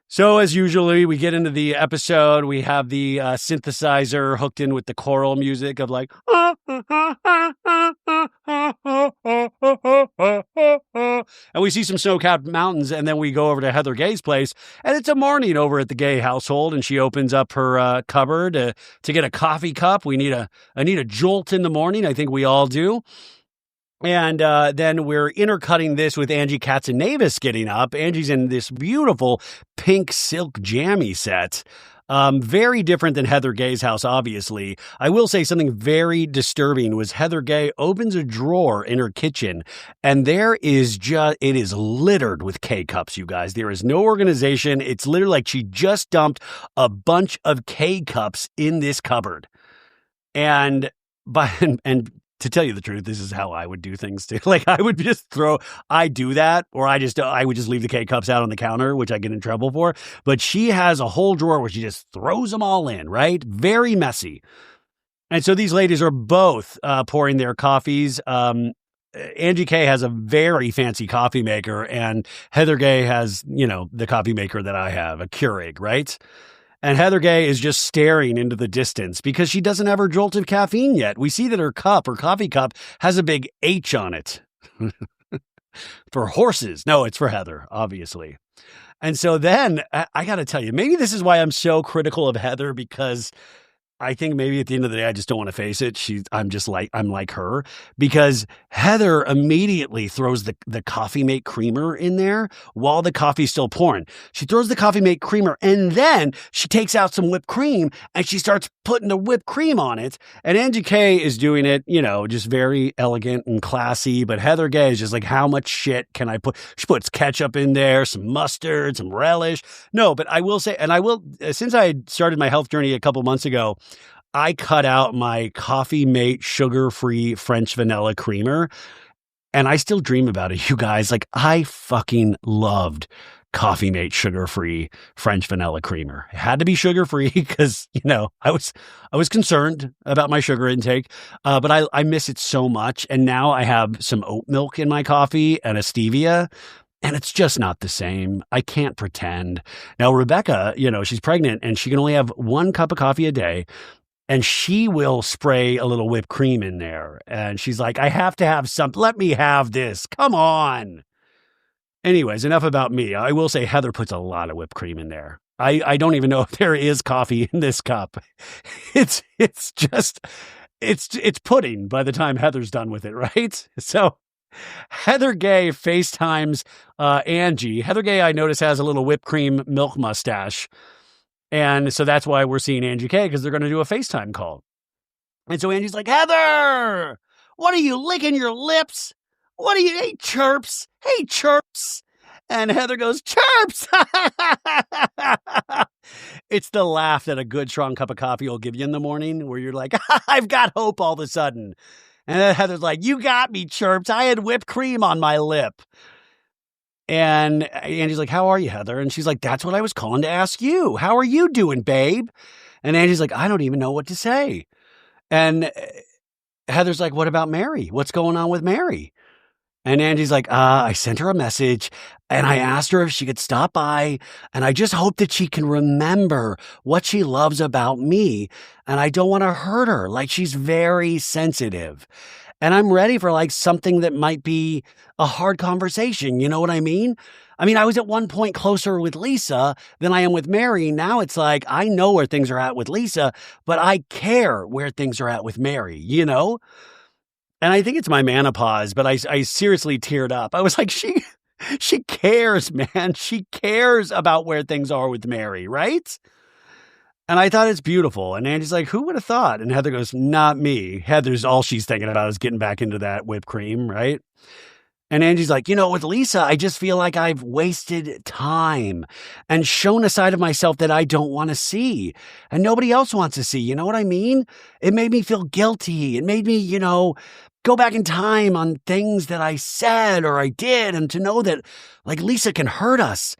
So as usually, we get into the episode, we have the synthesizer hooked in with the choral music of like, and we see some snow-capped mountains, and then we go over to Heather Gay's place, and it's a morning over at the Gay household, and she opens up her cupboard to get a coffee cup. I need a jolt in the morning. I think we all do. And then we're intercutting this with Angie Katzenavas getting up. Angie's in this beautiful pink silk jammy set. Very different than Heather Gay's house, obviously. I will say something very disturbing was Heather Gay opens a drawer in her kitchen, and it is littered with K-cups, you guys. There is no organization. It's literally like she just dumped a bunch of K-cups in this cupboard. And to tell you the truth, this is how I would do things too. Like I would just I do that, or I would just leave the K-cups out on the counter, which I get in trouble for. But she has a whole drawer where she just throws them all in, right? Very messy. And so these ladies are both pouring their coffees. Angie K has a very fancy coffee maker, and Heather Gay has, the coffee maker that I have, a Keurig, right? And Heather Gay is just staring into the distance because she doesn't have her jolt of caffeine yet. We see that her coffee cup, has a big H on it. For horses. No, it's for Heather, obviously. And so then, I got to tell you, maybe this is why I'm so critical of Heather, because I think maybe at the end of the day, I just don't want to face it. I'm like her, because Heather immediately throws the Coffee Mate creamer in there while the coffee's still pouring. She throws the Coffee Mate creamer, and then she takes out some whipped cream and she starts putting the whipped cream on it. And Angie K is doing it, just very elegant and classy. But Heather Gay is just like, how much shit can I put? She puts ketchup in there, some mustard, some relish. No, but I will say, since I started my health journey a couple months ago, I cut out my Coffee Mate sugar-free French vanilla creamer, and I still dream about it, you guys. Like, I fucking loved Coffee Mate sugar-free French vanilla creamer. It had to be sugar-free because, I was concerned about my sugar intake, but I miss it so much. And now I have some oat milk in my coffee and a stevia, and it's just not the same. I can't pretend. Now, Rebecca, she's pregnant and she can only have one cup of coffee a day. and she will spray a little whipped cream in there. And she's like, I have to have some. Let me have this. Come on. Anyways, enough about me. I will say Heather puts a lot of whipped cream in there. I don't even know if there is coffee in this cup. It's pudding by the time Heather's done with it, right? So Heather Gay FaceTimes Angie. Heather Gay, I notice, has a little whipped cream milk mustache. And so that's why we're seeing Angie K, because they're going to do a FaceTime call. And so Angie's like, Heather, what are you licking your lips? What are you, hey, chirps? Hey, chirps. And Heather goes, chirps. It's the laugh that a good, strong cup of coffee will give you in the morning, where you're like, I've got hope all of a sudden. And then Heather's like, you got me, chirps. I had whipped cream on my lip. And Angie's like, how are you, Heather? And she's like, that's what I was calling to ask you. How are you doing, babe? And Angie's like, I don't even know what to say. And Heather's like, what about Mary? What's going on with Mary? And Angie's like, I sent her a message and I asked her if she could stop by. And I just hope that she can remember what she loves about me. And I don't want to hurt her. Like, she's very sensitive. And I'm ready for like something that might be a hard conversation. You know what I mean? I mean, I was at one point closer with Lisa than I am with Mary. Now it's like, I know where things are at with Lisa, but I care where things are at with Mary, you know? And I think it's my menopause, but I seriously teared up. I was like, she cares, man. She cares about where things are with Mary, right? And I thought it's beautiful. And Angie's like, who would have thought? And Heather goes, not me. Heather's all she's thinking about is getting back into that whipped cream, right? And Angie's like, you know, with Lisa, I just feel like I've wasted time and shown a side of myself that I don't want to see and nobody else wants to see. You know what I mean? It made me feel guilty. It made me, you know, go back in time on things that I said or I did, and to know that like Lisa can hurt us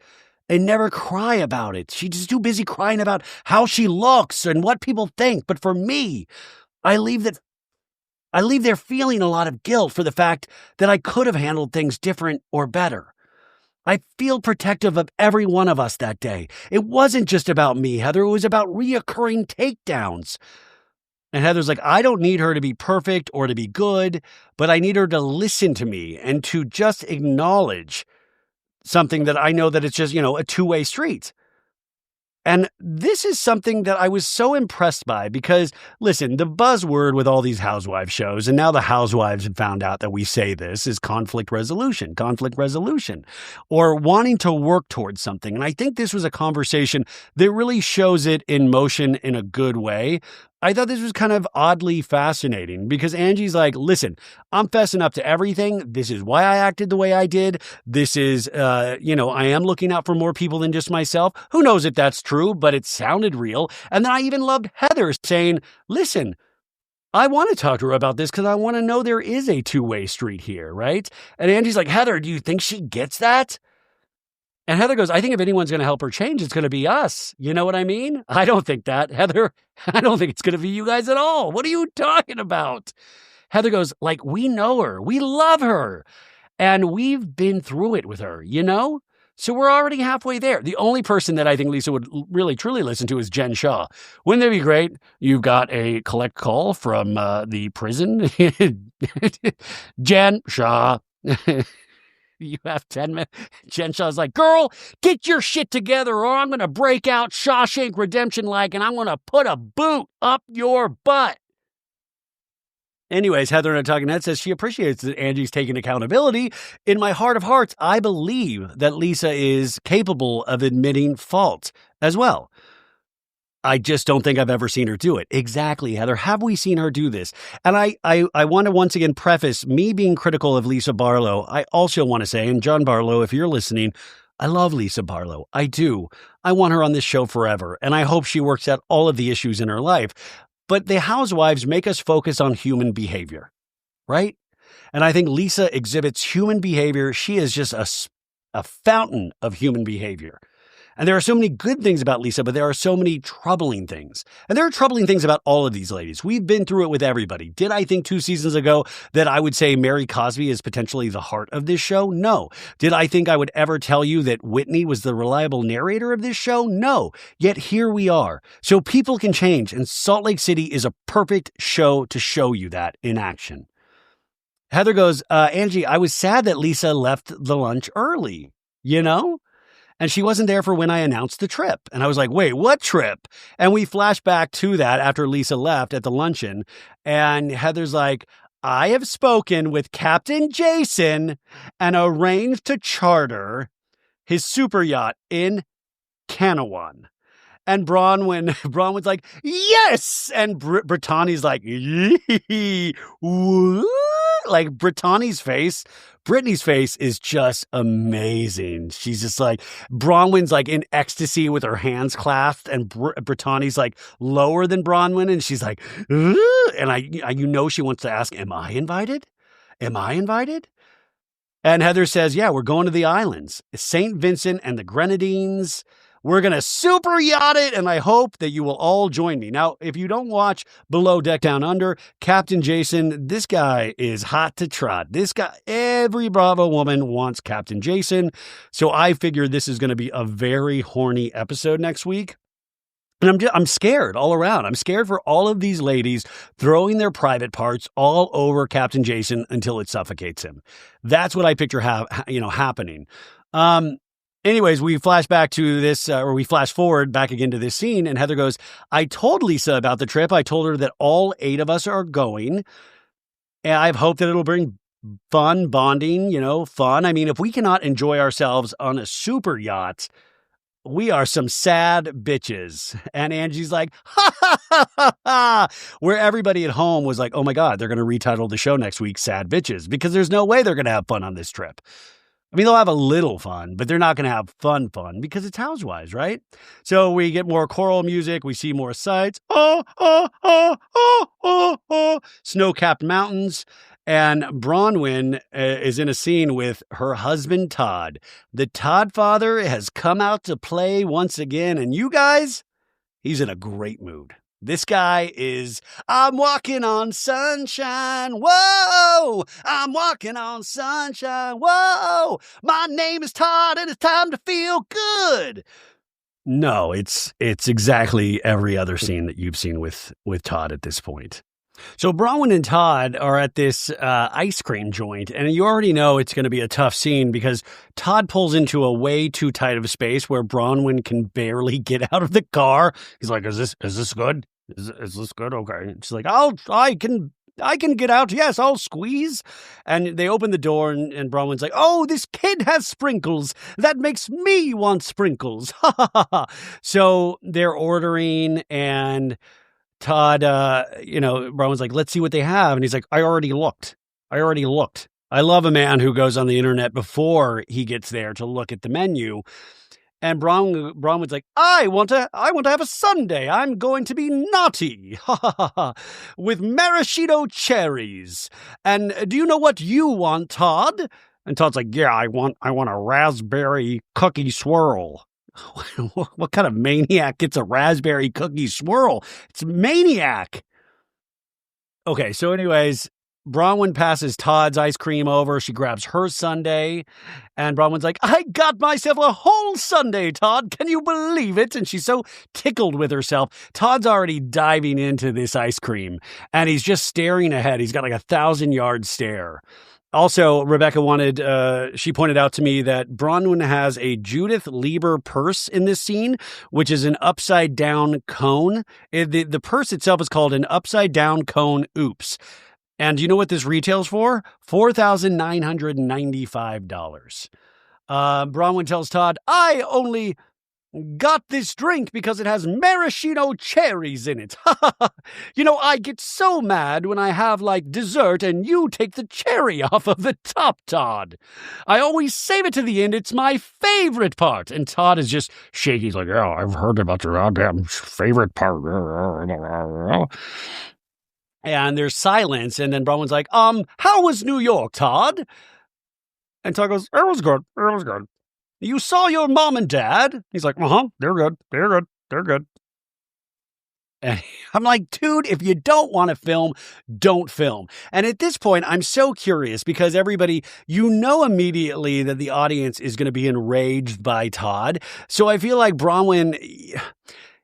and never cry about it. She's just too busy crying about how she looks and what people think. But for me, I leave there feeling a lot of guilt for the fact that I could have handled things different or better. I feel protective of every one of us that day. It wasn't just about me, Heather. It was about reoccurring takedowns. And Heather's like, I don't need her to be perfect or to be good, but I need her to listen to me and to just acknowledge something that I know that it's just, you know, a two-way street. And this is something that I was so impressed by because, listen, the buzzword with all these housewife shows, and now the housewives have found out that we say this, is conflict resolution, or wanting to work towards something. And I think this was a conversation that really shows it in motion in a good way. I thought this was kind of oddly fascinating because Angie's like, listen, I'm fessing up to everything. This is why I acted the way I did. This is, I am looking out for more people than just myself. Who knows if that's true, but it sounded real. And then I even loved Heather saying, listen, I want to talk to her about this because I want to know there is a two-way street here, right? And Angie's like, Heather, do you think she gets that? And Heather goes, I think if anyone's going to help her change, it's going to be us. You know what I mean? I don't think that, Heather. I don't think it's going to be you guys at all. What are you talking about? Heather goes, like, we know her. We love her. And we've been through it with her, you know? So we're already halfway there. The only person that I think Lisa would really, truly listen to is Jen Shaw. Wouldn't that be great? You've got a collect call from the prison. Jen Shaw. You have 10 minutes. Jen Shaw's like, girl, get your shit together or I'm going to break out Shawshank Redemption like, and I'm going to put a boot up your butt. Anyways, Heather in a Talking Head says she appreciates that Angie's taking accountability. In my heart of hearts, I believe that Lisa is capable of admitting fault as well. I just don't think I've ever seen her do it. Exactly, Heather. Have we seen her do this? And I want to once again preface me being critical of Lisa Barlow. I also want to say, and John Barlow, if you're listening, I love Lisa Barlow. I do. I want her on this show forever. And I hope she works out all of the issues in her life. But the housewives make us focus on human behavior, right? And I think Lisa exhibits human behavior. She is just a fountain of human behavior. And there are so many good things about Lisa, but there are so many troubling things. And there are troubling things about all of these ladies. We've been through it with everybody. Did I think 2 seasons ago that I would say Mary Cosby is potentially the heart of this show? No. Did I think I would ever tell you that Whitney was the reliable narrator of this show? No. Yet here we are. So people can change, and Salt Lake City is a perfect show to show you that in action. Heather goes, Angie, I was sad that Lisa left the lunch early, And she wasn't there for when I announced the trip. And I was like, wait, what trip? And we flash back to that after Lisa left at the luncheon. And Heather's like, I have spoken with Captain Jason and arranged to charter his super yacht in Canawan. And Bronwyn's like, yes! And Britani's like, yee, what? Like Britani's Brittany's face is just amazing. She's just like, Bronwyn's like in ecstasy with her hands clasped, and Britani's like lower than Bronwyn, and she's like, ugh! And she wants to ask, am I invited? Am I invited? And Heather says, yeah, we're going to the islands, St. Vincent and the Grenadines. We're going to super yacht it, and I hope that you will all join me. Now, if you don't watch Below Deck Down Under, Captain Jason, this guy is hot to trot. This guy, every Bravo woman wants Captain Jason. So I figure this is going to be a very horny episode next week. And I'm scared all around. I'm scared for all of these ladies throwing their private parts all over Captain Jason until it suffocates him. That's what I picture happening. Anyways, we flash back to this, or we flash forward back again to this scene, and Heather goes, I told Lisa about the trip. I told her that all 8 of us are going, and I have hope that it'll bring fun, bonding, fun. I mean, if we cannot enjoy ourselves on a super yacht, we are some sad bitches. And Angie's like, ha, ha, ha, ha, ha, where everybody at home was like, oh my God, they're going to retitle the show next week, Sad Bitches, because there's no way they're going to have fun on this trip. I mean, they'll have a little fun, but they're not going to have fun because it's Housewives, right? So we get more choral music. We see more sights. Snow-capped mountains. And Bronwyn is in a scene with her husband, Todd. The Todd father has come out to play once again. And you guys, he's in a great mood. This guy I'm walking on sunshine. Whoa, I'm walking on sunshine. Whoa, my name is Todd and it's time to feel good. No, it's exactly every other scene that you've seen with Todd at this point. So Bronwyn and Todd are at this ice cream joint, and you already know it's going to be a tough scene because Todd pulls into a way too tight of a space where Bronwyn can barely get out of the car. He's like, is this good? Is this good? Okay. And she's like, I can get out. Yes, I'll squeeze. And they open the door and Bronwyn's like, oh, this kid has sprinkles. That makes me want sprinkles. So they're ordering, and Todd, Bronwyn's like, let's see what they have. And he's like, I already looked. I love a man who goes on the internet before he gets there to look at the menu. And Bronwyn's like, I want to have a sundae. I'm going to be naughty, with maraschino cherries. And do you know what you want, Todd? And Todd's like, yeah, I want a raspberry cookie swirl. What kind of maniac gets a raspberry cookie swirl? It's maniac. Okay, so anyways, Bronwyn passes Todd's ice cream over. She grabs her sundae, and Bronwyn's like, I got myself a whole sundae, Todd. Can you believe it? And she's so tickled with herself. Todd's already diving into this ice cream, and he's just staring ahead. He's got like 1,000-yard stare. Also, Rebecca she pointed out to me that Bronwyn has a Judith Lieber purse in this scene, which is an upside-down cone. The purse itself is called an upside-down cone oops. And do you know what this retails for? $4,995. Bronwyn tells Todd, I only got this drink because it has maraschino cherries in it. I get so mad when I have dessert and you take the cherry off of the top, Todd. I always save it to the end. It's my favorite part. And Todd is just shaky. He's like, oh, I've heard about your goddamn favorite part. And there's silence, and then Bronwyn's like, how was New York, Todd? And Todd goes, it was good. You saw your mom and dad? He's like, they're good. They're good. They're good. And I'm like, dude, if you don't want to film, don't film. And at this point, I'm so curious because everybody, immediately that the audience is going to be enraged by Todd. So I feel like Bronwyn,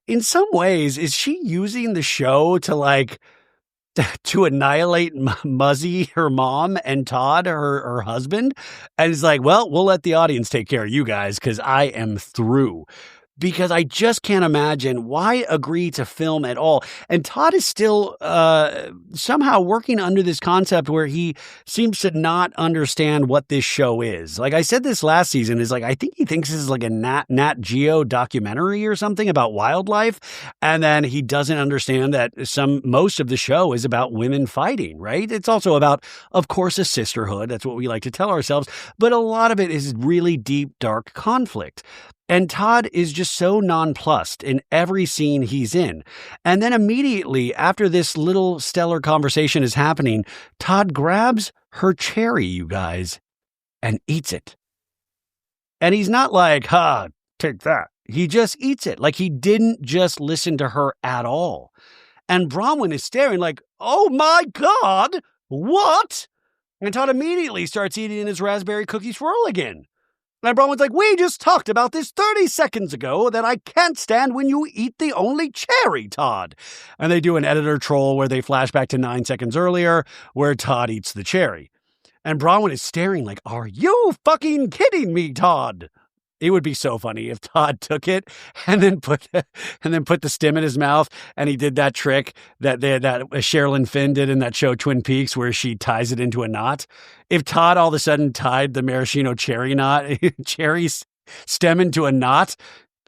in some ways, is she using the show to annihilate Muzzy, her mom, and Todd, her husband? And it's like, well, we'll let the audience take care of you guys because I am through. Because I just can't imagine why agree to film at all. And Todd is still somehow working under this concept where he seems to not understand what this show is. Like I said this last season, is like, I think he thinks this is like a Nat Geo documentary or something about wildlife. And then he doesn't understand that most of the show is about women fighting, right? It's also about, of course, a sisterhood. That's what we like to tell ourselves. But a lot of it is really deep, dark conflict. And Todd is just so nonplussed in every scene he's in. And then immediately after this little stellar conversation is happening, Todd grabs her cherry, you guys, and eats it. And he's not like, take that. He just eats it. Like he didn't just listen to her at all. And Bronwyn is staring like, oh my God, what? And Todd immediately starts eating his raspberry cookie swirl again. And Bronwyn's like, we just talked about this 30 seconds ago, that I can't stand when you eat the only cherry, Todd. And they do an editor troll where they flash back to 9 seconds earlier where Todd eats the cherry. And Bronwyn is staring like, are you fucking kidding me, Todd? It would be so funny if Todd took it and then put the stem in his mouth, and he did that trick that Sherilyn Finn did in that show Twin Peaks, where she ties it into a knot. If Todd all of a sudden tied the maraschino cherry stem into a knot,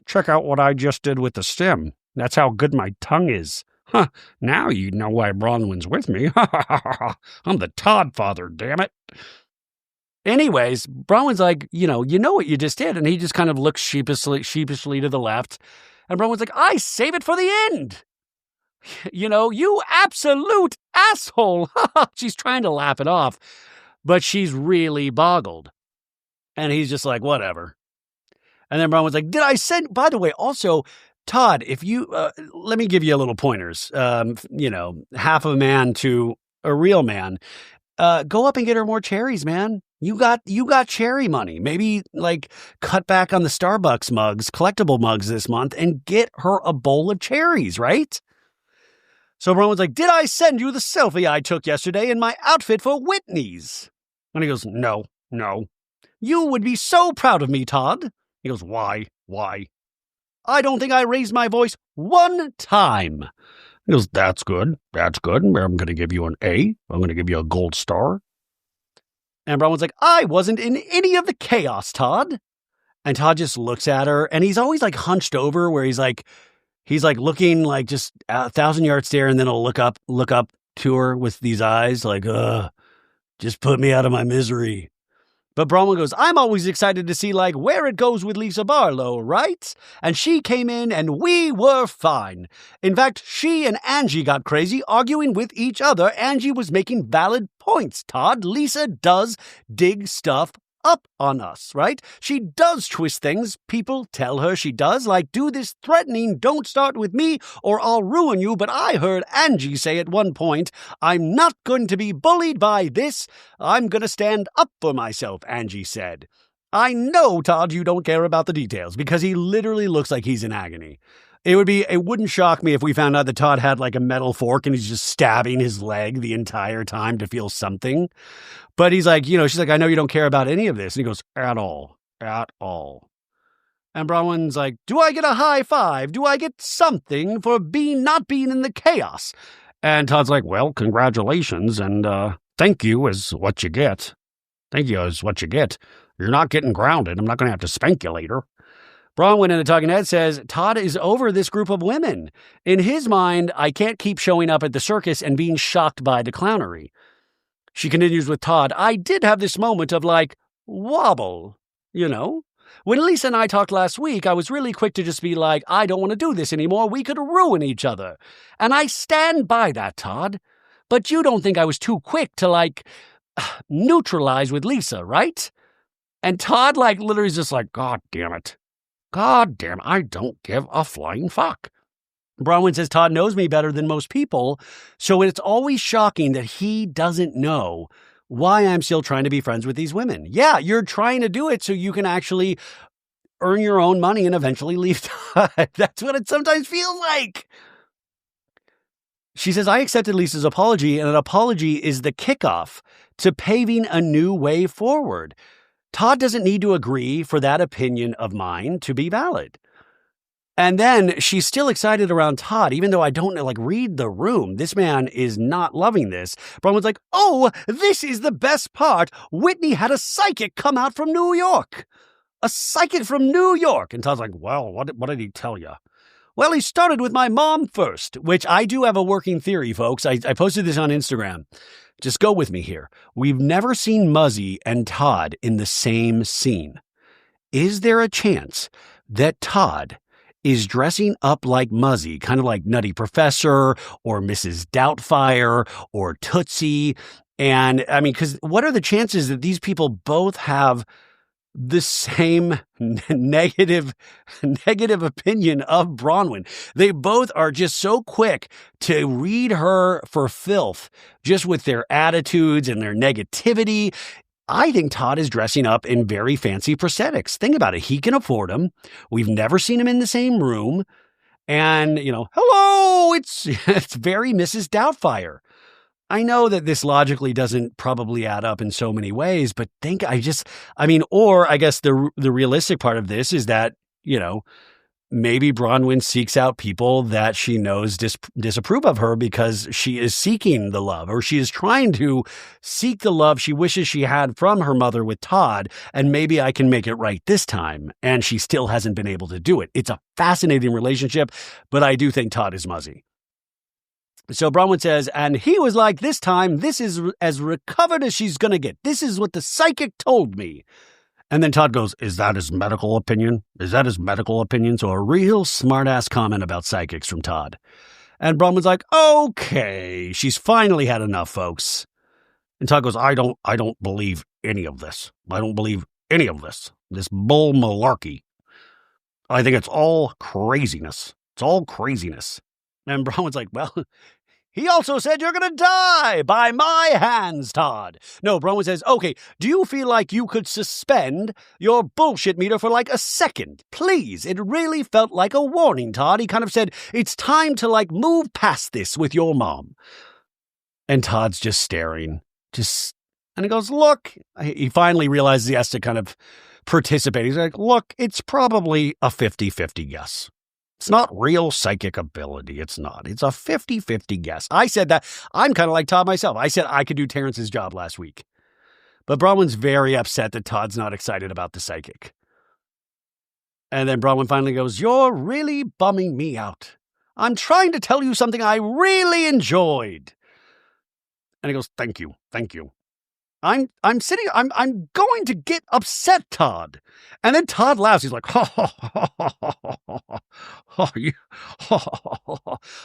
check out what I just did with the stem. That's how good my tongue is. Huh? Now you know why Bronwyn's with me. I'm the Todd father, damn it. Anyways, Bronwyn's like, you know what you just did. And he just kind of looks sheepishly to the left. And Bronwyn's like, I save it for the end. You absolute asshole. She's trying to laugh it off, but she's really boggled. And he's just like, whatever. And then Bronwyn's like, did I send, by the way, also, Todd, if you, let me give you a little pointers. Half a man to a real man. Go up and get her more cherries, man. You got cherry money. Maybe cut back on the Starbucks mugs, collectible mugs this month, and get her a bowl of cherries, right? So Bronwyn's like, did I send you the selfie I took yesterday in my outfit for Whitney's? And he goes, no. You would be so proud of me, Todd. He goes, why? I don't think I raised my voice one time. He goes, that's good. I'm going to give you an A. I'm going to give you a gold star. And Bronwyn's like, I wasn't in any of the chaos, Todd. And Todd just looks at her, and he's always hunched over, where he's looking just 1,000-yard stare, and then he'll look up to her with these eyes just put me out of my misery. But Bronwyn goes, I'm always excited to see where it goes with Lisa Barlow, right? And she came in and we were fine. In fact, she and Angie got crazy arguing with each other. Angie was making valid points, Todd. Lisa does dig stuff up on us, right? She does twist things. People tell her she does, do this threatening, don't start with me or I'll ruin you. But I heard Angie say at one point, I'm not going to be bullied by this. I'm going to stand up for myself, Angie said. I know, Todd, you don't care about the details, because he literally looks like he's in agony. It wouldn't shock me if we found out that Todd had a metal fork and he's just stabbing his leg the entire time to feel something. But he's like, she's like, I know you don't care about any of this. And he goes, at all. And Bronwyn's like, do I get a high five? Do I get something for not being in the chaos? And Todd's like, well, congratulations. And thank you is what you get. You're not getting grounded. I'm not going to have to spank you later. Bronwyn in a talking head says, Todd is over this group of women. In his mind, I can't keep showing up at the circus and being shocked by the clownery. She continues with Todd, I did have this moment of wobble, When Lisa and I talked last week, I was really quick to just be like, I don't want to do this anymore. We could ruin each other. And I stand by that, Todd. But you don't think I was too quick to neutralize with Lisa, right? And Todd, like, literally is just like, God damn it. God damn it. I don't give a flying fuck. Bronwyn says Todd knows me better than most people, so it's always shocking that he doesn't know why I'm still trying to be friends with these women. Yeah, you're trying to do it so you can actually earn your own money and eventually leave Todd. That's what it sometimes feels like. She says, I accepted Lisa's apology, and an apology is the kickoff to paving a new way forward. Todd doesn't need to agree for that opinion of mine to be valid. And then she's still excited around Todd, even though I don't know, like, read the room. This man is not loving this. Bronwyn's like, oh, this is the best part. Whitney had a psychic come out from New York. A psychic from New York. And Todd's like, well, what did he tell you? Well, he started with my mom first, which I do have a working theory, folks. I posted this on Instagram. Just go with me here. We've never seen Muzzy and Todd in the same scene. Is there a chance that Todd is dressing up like Muzzy, kind of like Nutty Professor or Mrs. Doubtfire or Tootsie? And I mean, because what are the chances that these people both have the same negative opinion of Bronwyn? They both are just so quick to read her for filth, just with their attitudes and their negativity. I think Todd is dressing up in very fancy prosthetics. Think about it. He can afford them. We've never seen him in the same room. And, hello, it's very Mrs. Doubtfire. I know that this logically doesn't probably add up in so many ways, but or I guess the realistic part of this is that, maybe Bronwyn seeks out people that she knows disapprove of her because she is seeking the love, or she is trying to seek the love she wishes she had from her mother with Todd, and maybe I can make it right this time, and she still hasn't been able to do it. It's a fascinating relationship, but I do think Todd is Muzzy. So Bronwyn says, and he was like, this time, this is as recovered as she's going to get. This is what the psychic told me. And then Todd goes, is that his medical opinion? Is that his medical opinion? So a real smart-ass comment about psychics from Todd. And Bronwyn's like, okay, she's finally had enough, folks. And Todd goes, I don't believe any of this. I don't believe any of this. This bull malarkey. I think it's all craziness. It's all craziness. And Bronwyn's like, well, he also said you're going to die by my hands, Todd. No, Bronwyn says, okay, do you feel like you could suspend your bullshit meter for like a second? Please. It really felt like a warning, Todd. He kind of said, it's time to move past this with your mom. And Todd's just staring. And he goes, look, he finally realizes he has to kind of participate. He's like, look, it's probably a 50-50 guess. It's not real psychic ability. It's not. It's a 50-50 guess. I said that. I'm kind of like Todd myself. I said I could do Terrence's job last week. But Bronwyn's very upset that Todd's not excited about the psychic. And then Bronwyn finally goes, you're really bumming me out. I'm trying to tell you something I really enjoyed. And he goes, thank you. Thank you. I'm going to get upset, Todd. And then Todd laughs. He's like,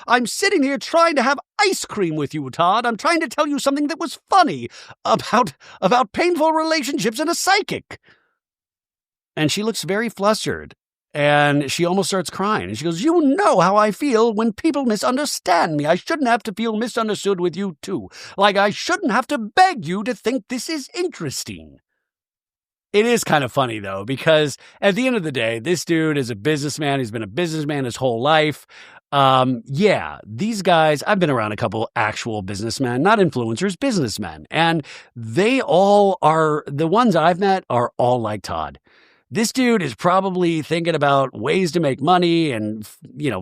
I'm sitting here trying to have ice cream with you, Todd. I'm trying to tell you something that was funny about painful relationships and a psychic. And she looks very flustered. And she almost starts crying. And she goes, you know how I feel when people misunderstand me. I shouldn't have to feel misunderstood with you, too. Like I shouldn't have to beg you to think this is interesting. It is kind of funny, though, because at the end of the day, this dude is a businessman. He's been a businessman his whole life. These guys, I've been around a couple actual businessmen, not influencers, businessmen. And they all are, the ones I've met are all like Todd. This dude is probably thinking about ways to make money and,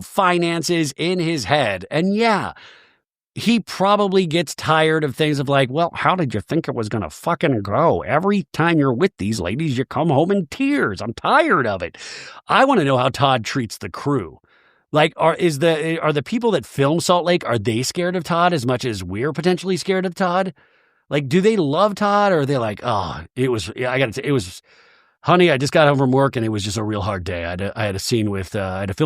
finances in his head. And yeah, he probably gets tired of things of like, well, how did you think it was going to fucking go? Every time you're with these ladies, you come home in tears. I'm tired of it. I want to know how Todd treats the crew. Like, are the people that film Salt Lake, are they scared of Todd as much as we're potentially scared of Todd? Like, do they love Todd, or are they like, honey, I just got home from work and it was just a real hard day. I had to film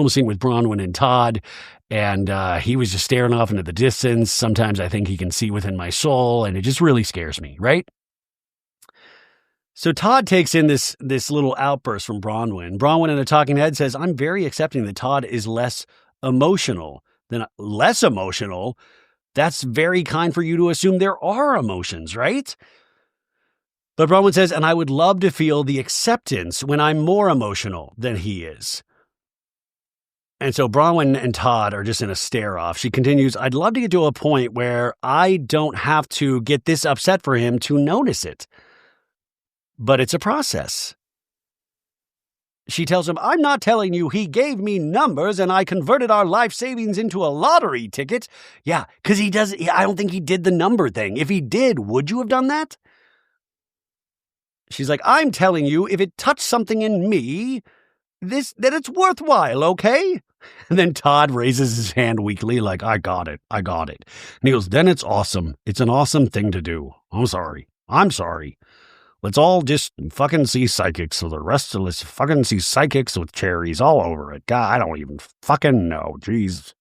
a scene with Bronwyn and Todd, and he was just staring off into the distance. Sometimes I think he can see within my soul, and it just really scares me, right? So Todd takes in this little outburst from Bronwyn. Bronwyn in a talking head says, I'm very accepting that Todd is less emotional. Less emotional? That's very kind for you to assume there are emotions, right? But Bronwyn says, and I would love to feel the acceptance when I'm more emotional than he is. And so Bronwyn and Todd are just in a stare-off. She continues, I'd love to get to a point where I don't have to get this upset for him to notice it. But it's a process. She tells him, I'm not telling you he gave me numbers and I converted our life savings into a lottery ticket. Yeah, because I don't think he did the number thing. If he did, would you have done that? She's like, I'm telling you, if it touched something in me, that it's worthwhile, okay? And then Todd raises his hand weakly, like, I got it. And he goes, then it's awesome. It's an awesome thing to do. I'm sorry. Let's all just fucking see psychics. So the rest of us fucking see psychics with cherries all over it. God, I don't even fucking know. Jeez.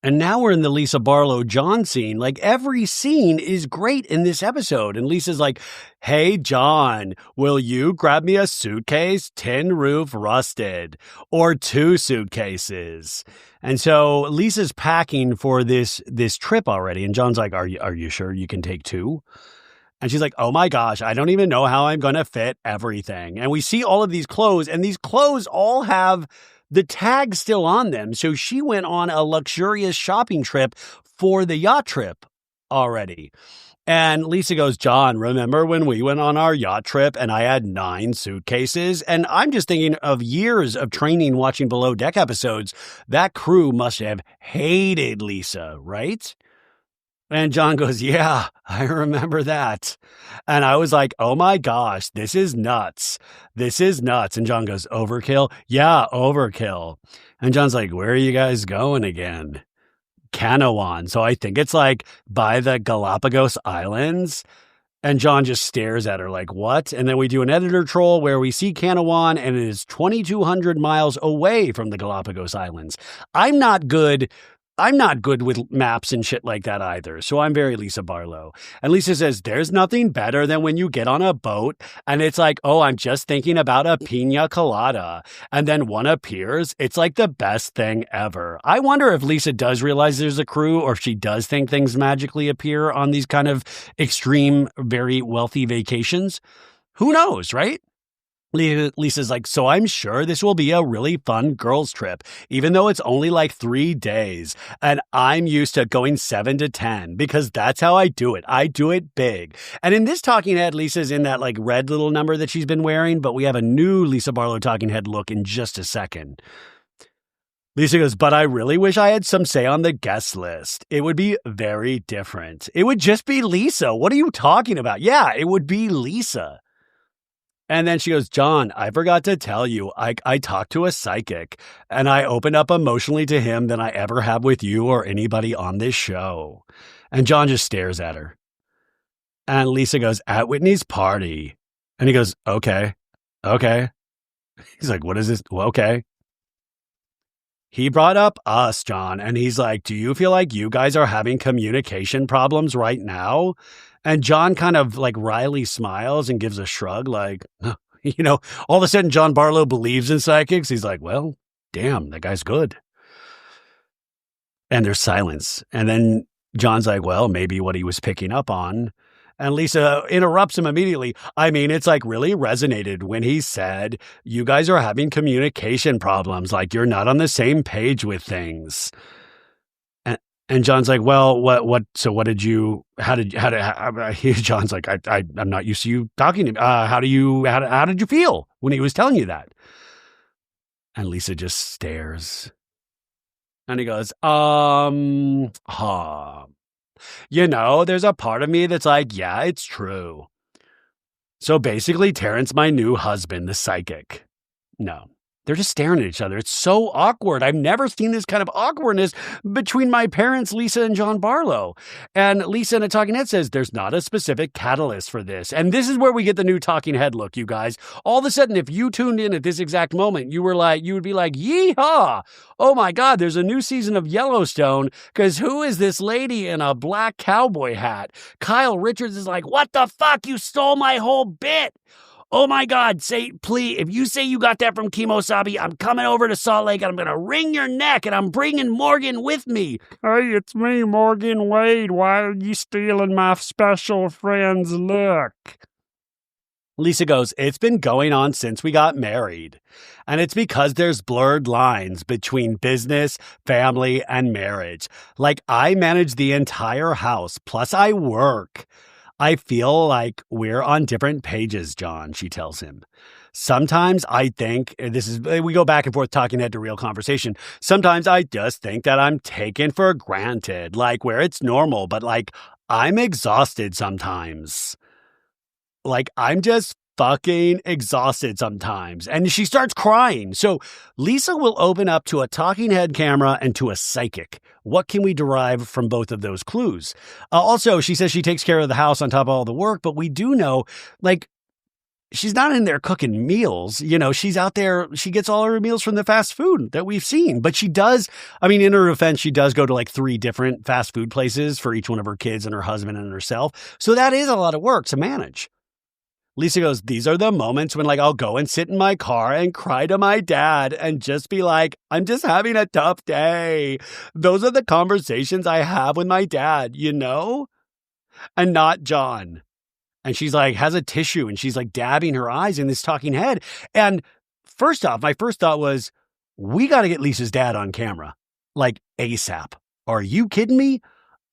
And now we're in the Lisa Barlow-John scene. Like, every scene is great in this episode. And Lisa's like, hey, John, will you grab me a suitcase? Tin roof rusted. Or 2 suitcases. And so Lisa's packing for this trip already. And John's like, are you sure you can take 2? And she's like, oh my gosh, I don't even know how I'm going to fit everything. And we see all of these clothes, and these clothes all have the tag still on them. So she went on a luxurious shopping trip for the yacht trip already. And Lisa goes, John, remember when we went on our yacht trip and I had 9 suitcases? And I'm just thinking of years of training watching Below Deck episodes. That crew must have hated Lisa, right? And John goes, yeah, I remember that. And I was like, oh my gosh, this is nuts. And John goes, overkill? Yeah, overkill. And John's like, where are you guys going again? Canoan. So I think it's like by the Galapagos Islands. And John just stares at her like, what? And then we do an editor troll where we see Canoan and it is 2,200 miles away from the Galapagos Islands. I'm not good with maps and shit like that either. So I'm very Lisa Barlow. And Lisa says, there's nothing better than when you get on a boat and it's like, oh, I'm just thinking about a pina colada. And then one appears. It's like the best thing ever. I wonder if Lisa does realize there's a crew or if she does think things magically appear on these kind of extreme, very wealthy vacations. Who knows, right? Lisa's like, so I'm sure this will be a really fun girls trip, even though it's only like 3 days. And I'm used to going 7 to 10 because that's how I do it. I do it big. And in this talking head, Lisa's in that like red little number that she's been wearing, but we have a new Lisa Barlow talking head look in just a second. Lisa goes, but I really wish I had some say on the guest list. It would be very different. It would just be Lisa. What are you talking about? Yeah, it would be Lisa. And then she goes, John, I forgot to tell you, I talked to a psychic and I opened up emotionally to him than I ever have with you or anybody on this show. And John just stares at her. And Lisa goes, at Whitney's party. And he goes, okay. He's like, what is this? Well, okay. He brought up us, John. And he's like, do you feel like you guys are having communication problems right now? And John kind of like wryly smiles and gives a shrug like, all of a sudden John Barlow believes in psychics. He's like, well, damn, that guy's good. And there's silence. And then John's like, well, maybe what he was picking up on. And Lisa interrupts him immediately. I mean, it's like really resonated when he said, you guys are having communication problems. Like you're not on the same page with things. And John's like, well, so what did you, John's like, I'm not used to you talking to me. How did you feel when he was telling you that? And Lisa just stares. And he goes, there's a part of me that's like, yeah, it's true. So basically, Terrence, my new husband, the psychic. No. They're just staring at each other. It's so awkward. I've never seen this kind of awkwardness between my parents, Lisa and John Barlow. And Lisa in a talking head says, there's not a specific catalyst for this. And this is where we get the new talking head look, you guys. All of a sudden, if you tuned in at this exact moment, you would be like, yeehaw! Oh my God, there's a new season of Yellowstone, because who is this lady in a black cowboy hat? Kyle Richards is like, what the fuck? You stole my whole bit! oh my God, please, if you say you got that from Kimosabi, I'm coming over to Salt Lake and I'm going to wring your neck and I'm bringing Morgan with me. Hey, it's me, Morgan Wade. Why are you stealing my special friend's look? Lisa goes, it's been going on since we got married. And it's because there's blurred lines between business, family, and marriage. Like, I manage the entire house, plus I work. I feel like we're on different pages, John, she tells him. Sometimes I think, we go back and forth talking head to real conversation. Sometimes I just think that I'm taken for granted, like where it's normal, but like I'm exhausted sometimes. Like, I'm just fucking exhausted sometimes. And she starts crying. So Lisa will open up to a talking head camera and to a psychic. What can we derive from both of those clues? Also, she says she takes care of the house on top of all the work, but we do know, like, she's not in there cooking meals. You know, she's out there. She gets all her meals from the fast food that we've seen. But she does, I mean, in her defense, she does go to like 3 different fast food places for each one of her kids and her husband and herself. So that is a lot of work to manage. Lisa goes, these are the moments when, like, I'll go and sit in my car and cry to my dad and just be like, I'm just having a tough day. Those are the conversations I have with my dad, you know? And not John. And she's like, has a tissue and she's like dabbing her eyes in this talking head. And first off, my first thought was, we got to get Lisa's dad on camera. Like ASAP. Are you kidding me?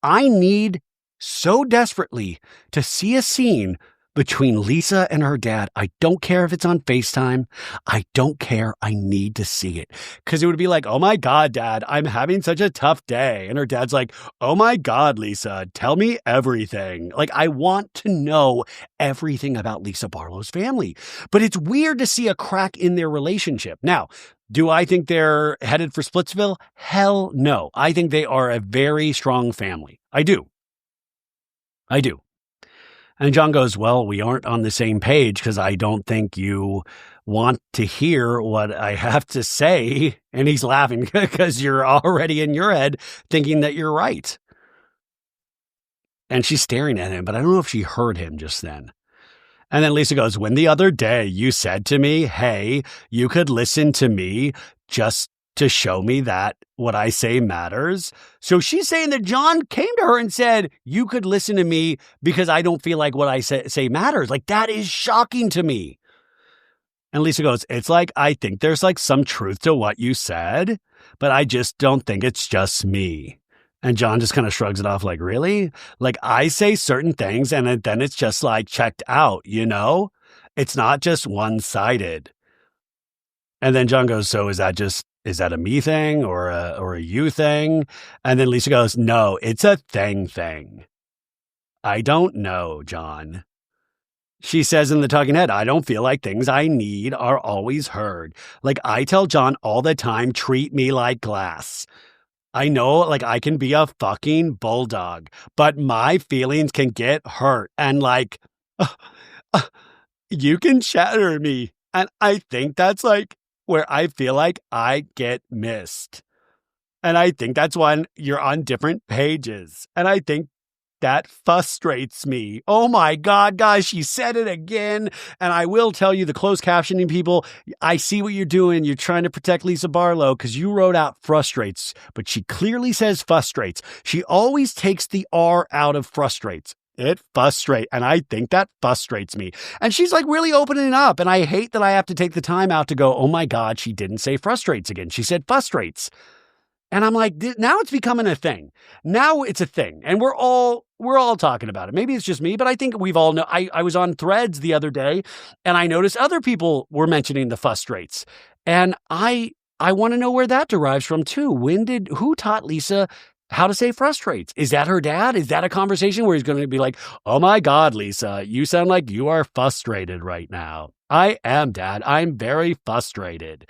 I need so desperately to see a scene between Lisa and her dad. I don't care if it's on FaceTime. I don't care. I need to see it. Because it would be like, oh my God, Dad, I'm having such a tough day. And her dad's like, oh my God, Lisa, tell me everything. Like, I want to know everything about Lisa Barlow's family. But it's weird to see a crack in their relationship. Now, do I think they're headed for Splitsville? Hell no. I think they are a very strong family. I do. And John goes, well, we aren't on the same page because I don't think you want to hear what I have to say. And he's laughing because you're already in your head thinking that you're right. And she's staring at him, but I don't know if she heard him just then. And then Lisa goes, when the other day you said to me, hey, you could listen to me just to show me that what I say matters. So she's saying that John came to her and said, you could listen to me because I don't feel like what I say matters. Like, that is shocking to me. And Lisa goes, it's like, I think there's like some truth to what you said, but I just don't think it's just me. And John just kind of shrugs it off like, really? Like, I say certain things and then it's just like checked out, you know? It's not just one-sided. And then John goes, so is that a me thing or a you thing? And then Lisa goes, no, it's a thing. I don't know, John. She says in the talking head, I don't feel like things I need are always heard. Like, I tell John all the time, treat me like glass. I know, like, I can be a fucking bulldog, but my feelings can get hurt. And like, you can shatter me. And I think that's like where I feel like I get missed. And I think that's when you're on different pages. And I think that frustrates me. Oh my God, guys, she said it again. And I will tell you, the closed captioning people, I see what you're doing. You're trying to protect Lisa Barlow because you wrote out frustrates, but she clearly says frustrates. She always takes the R out of frustrates. It frustrates. And I think that frustrates me. And she's like really opening up. And I hate that I have to take the time out to go, oh my God, she didn't say frustrates again. She said frustrates. And I'm like, now it's becoming a thing. Now it's a thing. And we're all talking about it. Maybe it's just me, but I think we've all know. I was on Threads the other day and I noticed other people were mentioning the frustrates. And I want to know where that derives from too. Who taught Lisa how to say frustrates? Is that her dad? Is that a conversation where he's going to be like, oh my God, Lisa, you sound like you are frustrated right now. I am, Dad. I'm very frustrated.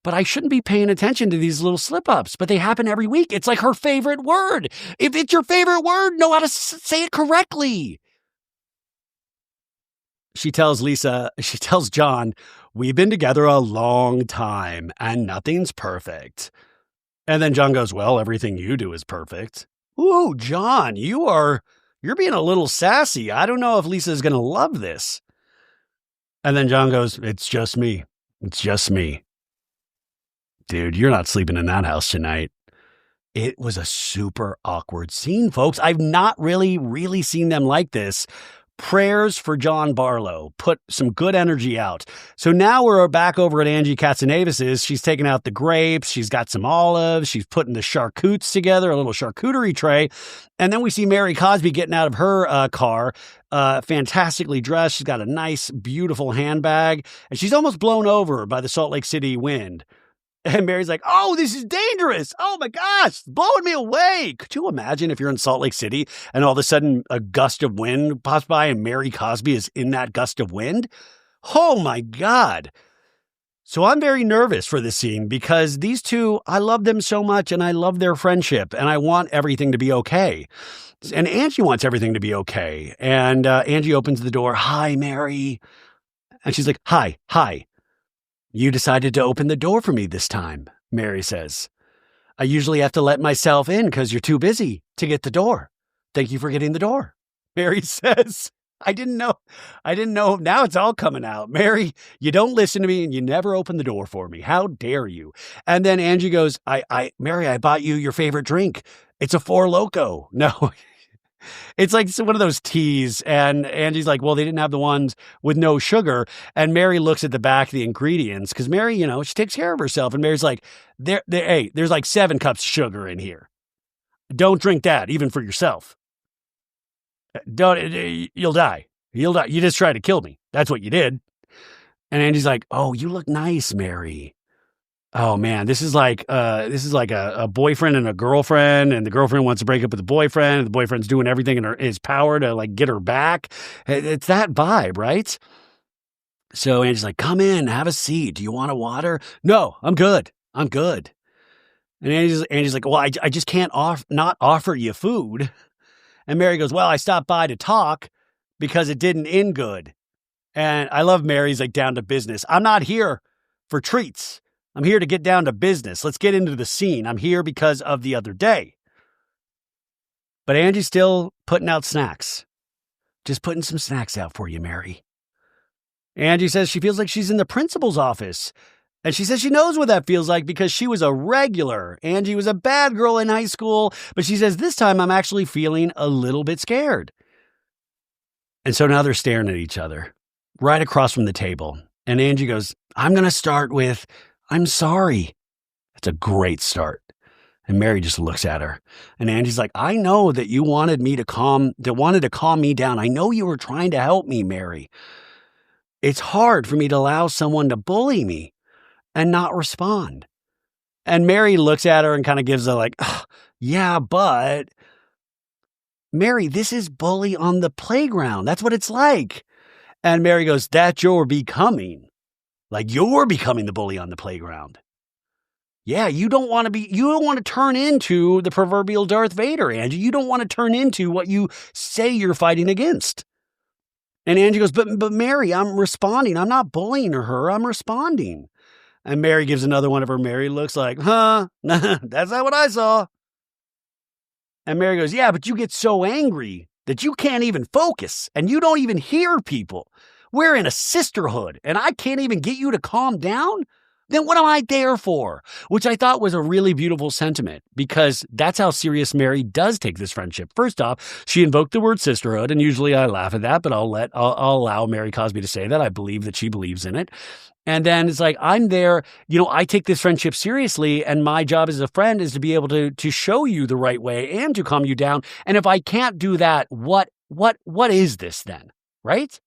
But I shouldn't be paying attention to these little slip-ups, but they happen every week. It's like her favorite word. If it's your favorite word, know how to say it correctly. She tells John, we've been together a long time and nothing's perfect. And then John goes, well, everything you do is perfect. Ooh, John, you're being a little sassy. I don't know if Lisa's going to love this. And then John goes, it's just me. It's just me. Dude, you're not sleeping in that house tonight. It was a super awkward scene, folks. I've not really seen them like this. Prayers for John Barlow. Put some good energy out. So now we're back over at Angie Katsunavis's. She's taking out the grapes. She's got some olives. She's putting the charcutes together, a little charcuterie tray. And then we see Mary Cosby getting out of her car, fantastically dressed. She's got a nice, beautiful handbag. And she's almost blown over by the Salt Lake City wind. And Mary's like, oh, this is dangerous. Oh, my gosh, it's blowing me away. Could you imagine if you're in Salt Lake City and all of a sudden a gust of wind pops by and Mary Cosby is in that gust of wind? Oh, my God. So I'm very nervous for this scene because these two, I love them so much and I love their friendship and I want everything to be okay. And Angie wants everything to be okay. And Angie opens the door. Hi, Mary. And she's like, hi. You decided to open the door for me this time, Mary says. I usually have to let myself in because you're too busy to get the door. Thank you for getting the door. Mary says, I didn't know. Now it's all coming out. Mary, you don't listen to me and you never open the door for me. How dare you? And then Angie goes, Mary, I bought you your favorite drink. It's a Four Loko. No. It's like one of those Tease, and Angie's like, well, they didn't have the ones with no sugar, and Mary looks at the back of the ingredients, because Mary, she takes care of herself, and Mary's like, hey, there's like 7 cups of sugar in here. Don't drink that, even for yourself. You'll die. You just tried to kill me. That's what you did. And Angie's like, oh, you look nice, Mary. Oh man, this is like a boyfriend and a girlfriend, and the girlfriend wants to break up with the boyfriend, and the boyfriend's doing everything in his power to like get her back. It's that vibe, right? So Angie's like, come in, have a seat. Do you want a water? No, I'm good. And Angie's like, well, I just can't not offer you food. And Mary goes, well, I stopped by to talk because it didn't end good. And I love Mary's like down to business. I'm not here for treats. I'm here to get down to business. Let's get into the scene. I'm here because of the other day. But Angie's still putting out snacks. Just putting some snacks out for you, Mary. Angie says she feels like she's in the principal's office. And she says she knows what that feels like because she was a regular. Angie was a bad girl in high school. But she says this time I'm actually feeling a little bit scared. And so now they're staring at each other right across from the table. And Angie goes, I'm going to start with, I'm sorry. That's a great start. And Mary just looks at her. And Angie's like, I know that you wanted to calm me down. I know you were trying to help me, Mary. It's hard for me to allow someone to bully me and not respond. And Mary looks at her and kind of gives a like, yeah, but Mary, this is bully on the playground. That's what it's like. And Mary goes, that you're becoming. Like you're becoming the bully on the playground. Yeah, you don't want to turn into the proverbial Darth Vader, Angie. You don't want to turn into what you say you're fighting against. And Angie goes, but Mary, I'm responding. I'm not bullying her. I'm responding. And Mary gives another one of her Mary looks like, that's not what I saw. And Mary goes, yeah, but you get so angry that you can't even focus and you don't even hear people. We're in a sisterhood and I can't even get you to calm down? Then what am I there for? Which I thought was a really beautiful sentiment because that's how serious Mary does take this friendship. First off, she invoked the word sisterhood, and usually I laugh at that, but I'll allow Mary Cosby to say that. I believe that she believes in it. And then it's like, I'm there, I take this friendship seriously, and my job as a friend is to be able to show you the right way and to calm you down. And if I can't do that, what is this then? Right?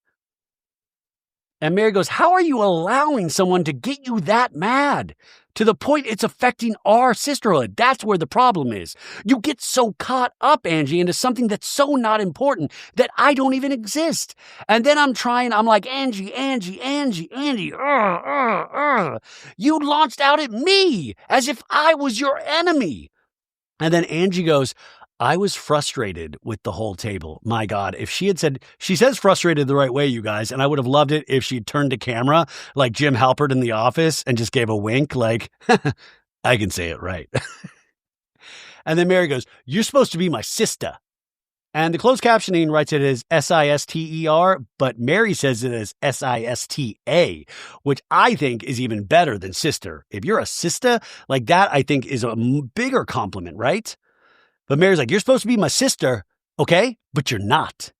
And Mary goes, how are you allowing someone to get you that mad? To the point it's affecting our sisterhood. That's where the problem is. You get so caught up, Angie, into something that's so not important that I don't even exist. And then I'm like, Angie. You launched out at me as if I was your enemy. And then Angie goes, I was frustrated with the whole table. My God, if she says frustrated the right way, you guys, and I would have loved it if she turned to camera like Jim Halpert in The Office and just gave a wink like, I can say it right. And then Mary goes, you're supposed to be my sister. And the closed captioning writes it as S-I-S-T-E-R, but Mary says it as S-I-S-T-A, which I think is even better than sister. If you're a sister, like that, I think is a bigger compliment, right? But Mary's like, you're supposed to be my sister, okay? But you're not.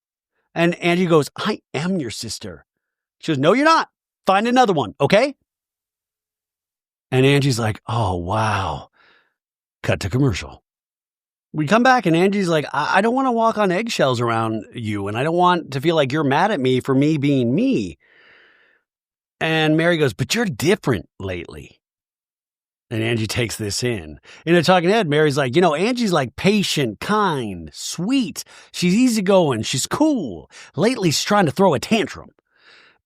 And Angie goes, I am your sister. She goes, no, you're not. Find another one, okay? And Angie's like, oh, wow. Cut to commercial. We come back and Angie's like, I don't want to walk on eggshells around you, and I don't want to feel like you're mad at me for me being me. And Mary goes, but you're different lately. And Angie takes this in. In a talking head, Mary's like, Angie's like patient, kind, sweet. She's easygoing. She's cool. Lately, she's trying to throw a tantrum.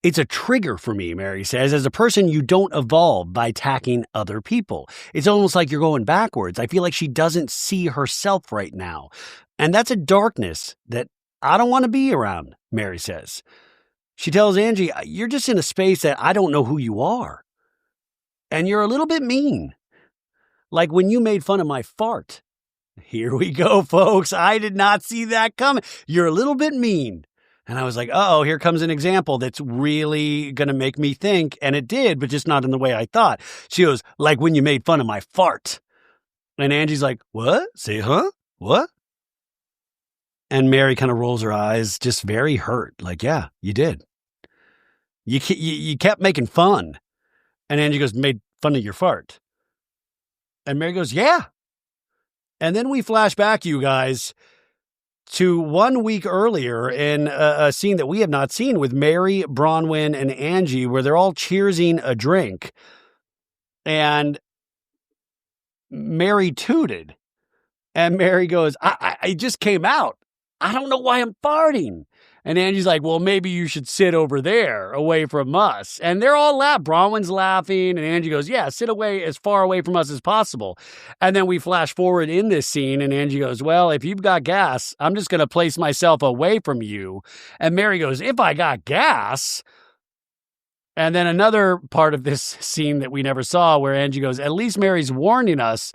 It's a trigger for me, Mary says. As a person, you don't evolve by attacking other people. It's almost like you're going backwards. I feel like she doesn't see herself right now. And that's a darkness that I don't want to be around, Mary says. She tells Angie, you're just in a space that I don't know who you are. And you're a little bit mean. Like when you made fun of my fart. Here we go, folks. I did not see that coming. You're a little bit mean. And I was like, uh-oh, here comes an example that's really going to make me think. And it did, but just not in the way I thought. She goes, like when you made fun of my fart. And Angie's like, what? Say, huh? What? And Mary kind of rolls her eyes, just very hurt. Like, yeah, you did. You kept making fun. And Angie goes, made fun of your fart. And Mary goes, yeah. And then we flash back, you guys, to 1 week earlier in a scene that we have not seen with Mary, Bronwyn, and Angie, where they're all cheersing a drink. And Mary tooted. And Mary goes, I just came out. I don't know why I'm farting. And Angie's like, well, maybe you should sit over there away from us. And they're all laughing. Bronwyn's laughing. And Angie goes, yeah, sit away as far away from us as possible. And then we flash forward in this scene. And Angie goes, well, if you've got gas, I'm just going to place myself away from you. And Mary goes, if I got gas. And then another part of this scene that we never saw where Angie goes, at least Mary's warning us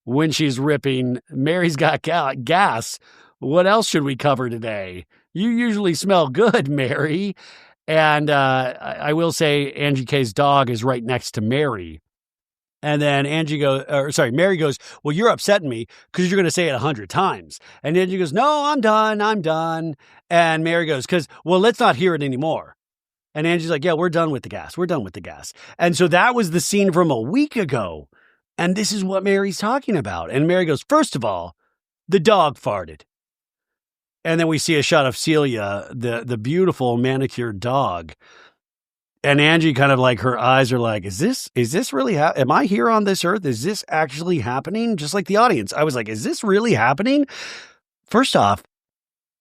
when she's ripping. Mary's got gas. What else should we cover today? You usually smell good, Mary. And I will say Angie K's dog is right next to Mary. And then Mary goes, well, you're upsetting me because you're going to say it 100 times. And Angie goes, no, I'm done. And Mary goes, well, let's not hear it anymore. And Angie's like, yeah, we're done with the gas. And so that was the scene from a week ago. And this is what Mary's talking about. And Mary goes, first of all, the dog farted. And then we see a shot of Celia, the beautiful manicured dog. And Angie kind of like, her eyes are like, is this really am I here on this earth? Is this actually happening? Just like the audience. I was like, is this really happening? First off,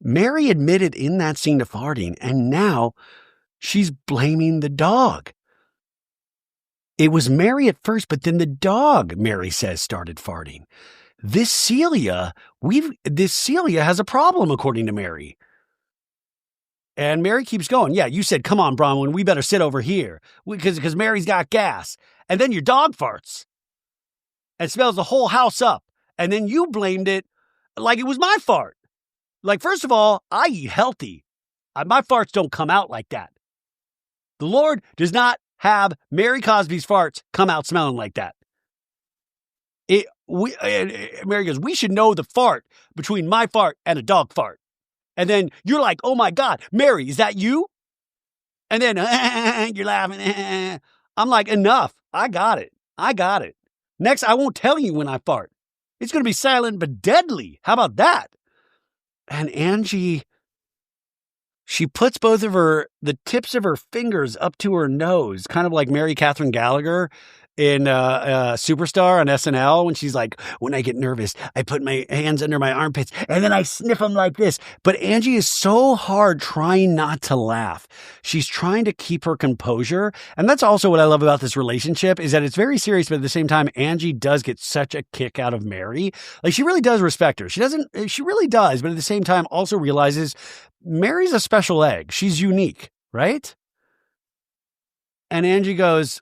Mary admitted in that scene to farting, and now she's blaming the dog. It was Mary at first, but then the dog, Mary says, started farting. This Celia has a problem, according to Mary. And Mary keeps going. Yeah, you said, come on, Bronwyn, we better sit over here because Mary's got gas. And then your dog farts and smells the whole house up. And then you blamed it like it was my fart. Like, first of all, I eat healthy. My farts don't come out like that. The Lord does not have Mary Cosby's farts come out smelling like that. Mary goes, we should know the fart between my fart and a dog fart. And then you're like, oh my God, Mary, is that you? And then you're laughing. I'm like, enough. I got it. Next, I won't tell you when I fart. It's going to be silent but deadly. How about that? And Angie, she puts the tips of her fingers up to her nose, kind of like Mary Catherine Gallagher in Superstar on SNL, when she's like, when I get nervous, I put my hands under my armpits and then I sniff them like this. But Angie is so hard trying not to laugh. She's trying to keep her composure. And that's also what I love about this relationship, is that it's very serious, but at the same time, Angie does get such a kick out of Mary. Like, she really does respect her. She really does, but at the same time also realizes Mary's a special egg. She's unique, right? And Angie goes,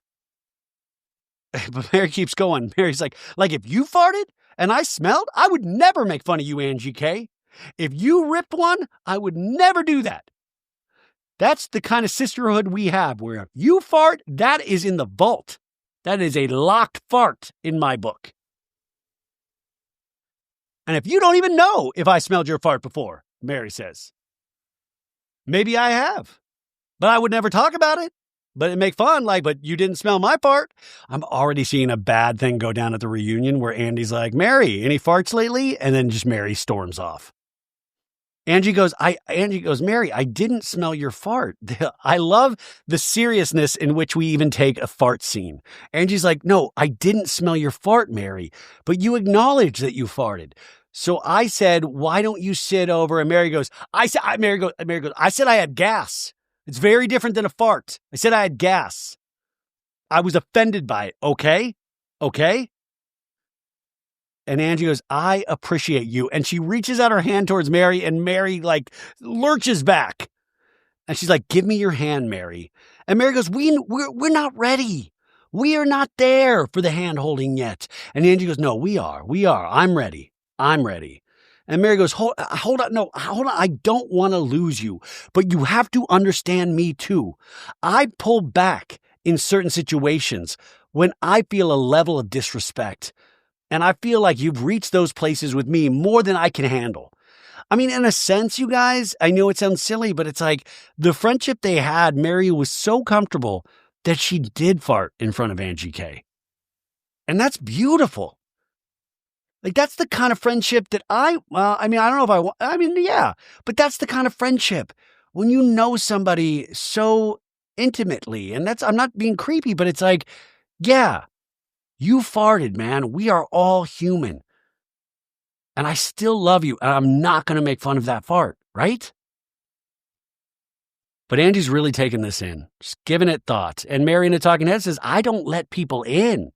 but Mary keeps going. Mary's like if you farted and I smelled, I would never make fun of you, Angie K. If you ripped one, I would never do that. That's the kind of sisterhood we have, where if you fart, that is in the vault. That is a locked fart in my book. And if you don't even know if I smelled your fart before, Mary says. Maybe I have, but I would never talk about it. But it make fun, but you didn't smell my fart. I'm already seeing a bad thing go down at the reunion where Andy's like, Mary, any farts lately? And then just Mary storms off. Angie goes, Mary, I didn't smell your fart. I love the seriousness in which we even take a fart scene. Angie's like, no, I didn't smell your fart, Mary, but you acknowledged that you farted. So I said, why don't you sit over? And Mary goes, I said I had gas. It's very different than a fart. I said I had gas. I was offended by it. Okay? And Angie goes, I appreciate you. And she reaches out her hand towards Mary, and Mary lurches back. And she's like, give me your hand, Mary. And Mary goes, we're not ready. We are not there for the hand holding yet. And Angie goes, no, we are. I'm ready. And Mary goes, hold on. I don't want to lose you, but you have to understand me too. I pull back in certain situations when I feel a level of disrespect. And I feel like you've reached those places with me more than I can handle. I mean, in a sense, you guys, I know it sounds silly, but it's like the friendship they had, Mary was so comfortable that she did fart in front of Angie K. And that's beautiful. That's the kind of friendship that I don't know if yeah, but that's the kind of friendship when you know somebody so intimately. And I'm not being creepy, but it's like, yeah, you farted, man. We are all human. And I still love you. And I'm not going to make fun of that fart, right? But Angie's really taking this in, just giving it thought. And Mary in the Talking Head says, I don't let people in.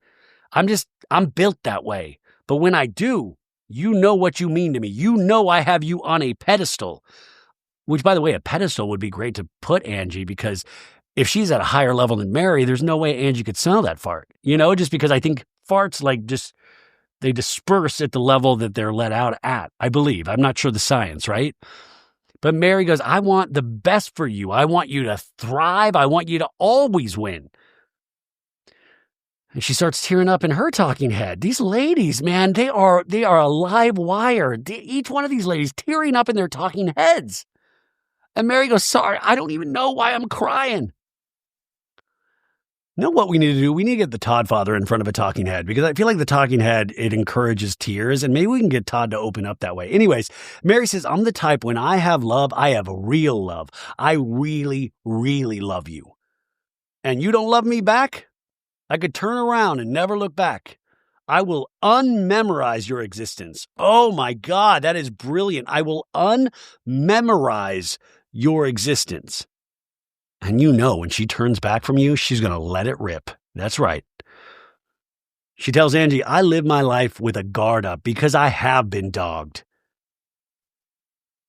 I'm built that way. But when I do, you know what you mean to me. You know I have you on a pedestal. Which, by the way, a pedestal would be great to put Angie, because if she's at a higher level than Mary, there's no way Angie could smell that fart. Just because I think farts they disperse at the level that they're let out at, I believe. I'm not sure the science, right? But Mary goes, I want the best for you. I want you to thrive. I want you to always win. And she starts tearing up in her talking head. These ladies, man, they are a live wire. Each one of these ladies tearing up in their talking heads. And Mary goes, sorry, I don't even know why I'm crying. You know what we need to do? We need to get the Todd father in front of a talking head, because I feel like the talking head, it encourages tears, and maybe we can get Todd to open up that way. Anyways, Mary says, I'm the type, when I have love, I have real love. I really, really love you. And you don't love me back? I could turn around and never look back. I will unmemorize your existence. Oh my God, that is brilliant. I will unmemorize your existence. And when she turns back from you, she's going to let it rip. That's right. She tells Angie, I live my life with a guard up because I have been dogged.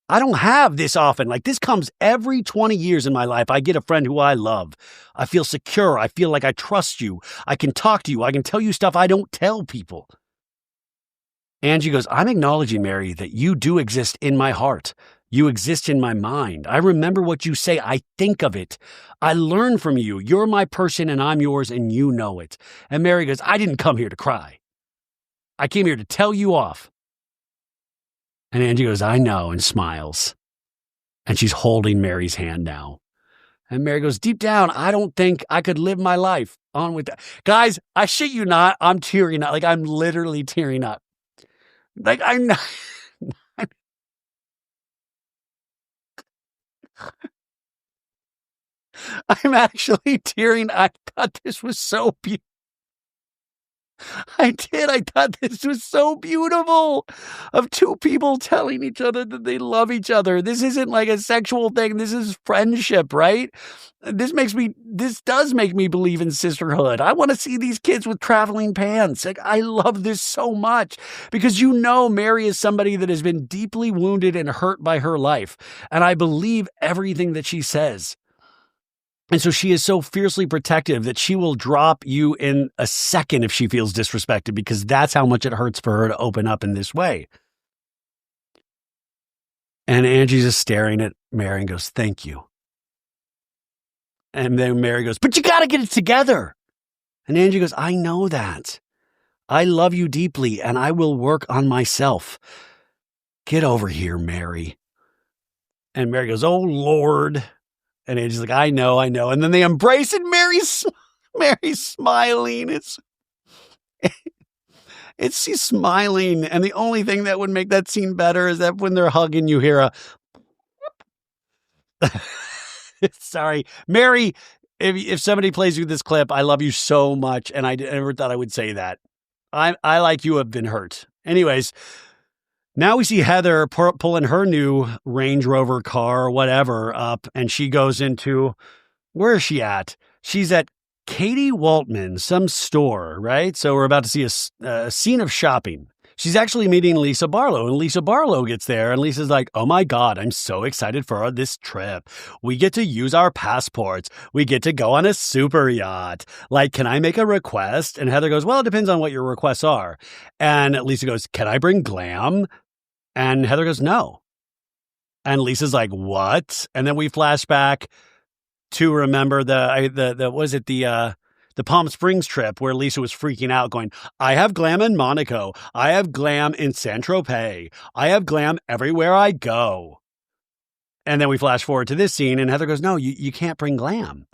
I don't have this often. This comes every 20 years in my life. I get a friend who I love. I feel secure. I feel like I trust you. I can talk to you. I can tell you stuff I don't tell people. Angie goes, I'm acknowledging, Mary, that you do exist in my heart. You exist in my mind. I remember what you say. I think of it. I learn from you. You're my person and I'm yours, and you know it. And Mary goes, I didn't come here to cry. I came here to tell you off. And Angie goes, I know, and smiles. And she's holding Mary's hand now. And Mary goes, deep down, I don't think I could live my life on with that. Guys, I shit you not, I'm tearing up. I'm literally tearing up. I'm not. I'm actually tearing. I thought this was so beautiful. I did. I thought this was so beautiful, of two people telling each other that they love each other. This isn't like a sexual thing. This is friendship, right? This does make me believe in sisterhood. I want to see these kids with traveling pants. I love this so much, because Mary is somebody that has been deeply wounded and hurt by her life. And I believe everything that she says. And so she is so fiercely protective that she will drop you in a second if she feels disrespected, because that's how much it hurts for her to open up in this way. And Angie's just staring at Mary and goes, thank you. And then Mary goes, but you got to get it together. And Angie goes, I know that. I love you deeply, and I will work on myself. Get over here, Mary. And Mary goes, oh, Lord. And Angie's like, I know. And then they embrace, and Mary's smiling. She's smiling. And the only thing that would make that scene better is that when they're hugging, you hear a... Sorry, Mary, if somebody plays you this clip, I love you so much, and I never thought I would say that. I like you have been hurt. Anyways, now we see Heather pulling her new Range Rover car or whatever up, and she goes into, where is she at? She's at Katie Waltman, some store, right? So we're about to see a scene of shopping. She's actually meeting Lisa Barlow, and Lisa Barlow gets there, and Lisa's like, oh my God, I'm so excited for this trip. We get to use our passports. We get to go on a super yacht. Like, can I make a request? And Heather goes, well, it depends on what your requests are. And Lisa goes, can I bring glam? And Heather goes, no. And Lisa's like, what? And then we flash back to remember the Palm Springs trip where Lisa was freaking out going, I have glam in Monaco. I have glam in Saint-Tropez. I have glam everywhere I go. And then we flash forward to this scene and Heather goes, no, you can't bring glam.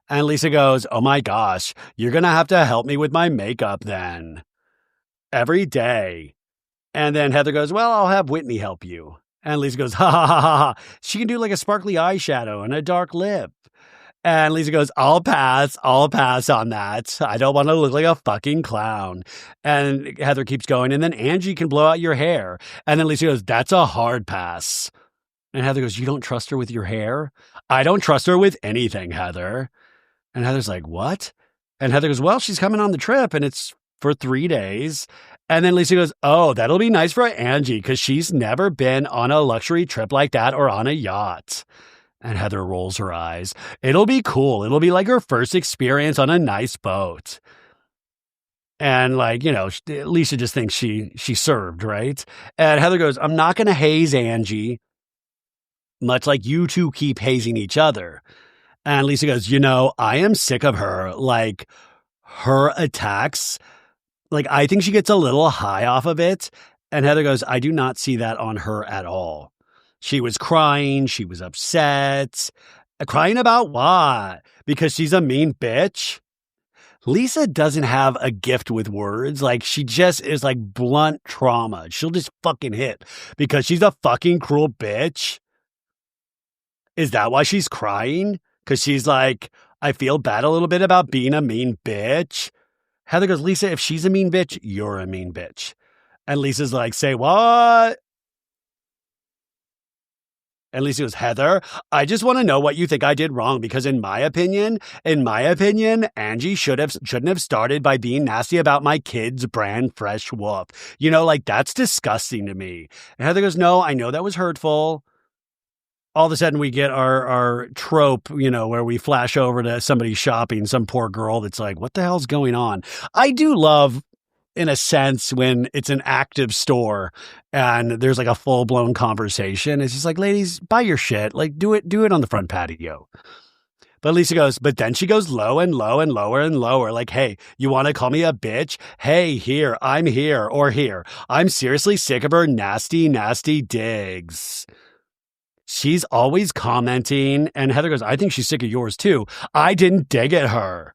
And Lisa goes, oh my gosh, you're going to have to help me with my makeup then. Every day. And then Heather goes, well, I'll have Whitney help you. And Lisa goes, ha ha ha ha. She can do like a sparkly eyeshadow and a dark lip. And Lisa goes, I'll pass on that. I don't want to look like a fucking clown. And Heather keeps going. And then Angie can blow out your hair. And then Lisa goes, that's a hard pass. And Heather goes, you don't trust her with your hair? I don't trust her with anything, Heather. And Heather's like, what? And Heather goes, well, she's coming on the trip and it's for 3 days. And then Lisa goes, oh, that'll be nice for Angie because she's never been on a luxury trip like that or on a yacht. And Heather rolls her eyes. It'll be cool. It'll be like her first experience on a nice boat. And like, you know, Lisa just thinks she served, right? And Heather goes, I'm not going to haze Angie, much like you two keep hazing each other. And Lisa goes, you know, I am sick of her. Like, her attacks, like, I think she gets a little high off of it. And Heather goes, I do not see that on her at all. She was crying. She was upset. Crying about what? Because she's a mean bitch? Lisa doesn't have a gift with words. Like, she just is like blunt trauma. She'll just fucking hit because she's a fucking cruel bitch. Is that why she's crying? Because she's like, I feel bad a little bit about being a mean bitch. Heather goes, Lisa, if she's a mean bitch, you're a mean bitch. And Lisa's like, say what? And Lisa goes, Heather, I just want to know what you think I did wrong because in my opinion, Angie shouldn't have started by being nasty about my kid's brand fresh whoop. You know, like that's disgusting to me. And Heather goes, no, I know that was hurtful. All of a sudden we get our trope, you know, where we flash over to somebody shopping, some poor girl that's like, what the hell's going on? I do love, in a sense, when it's an active store and there's like a full blown conversation. It's just like, ladies, buy your shit. Like do it on the front patio. But Lisa goes, but then she goes low and low and lower and lower. Like, hey, you want to call me a bitch? Hey, here, I'm here or here. I'm seriously sick of her nasty, nasty digs. She's always commenting. And Heather goes, I think she's sick of yours too. I didn't dig at her.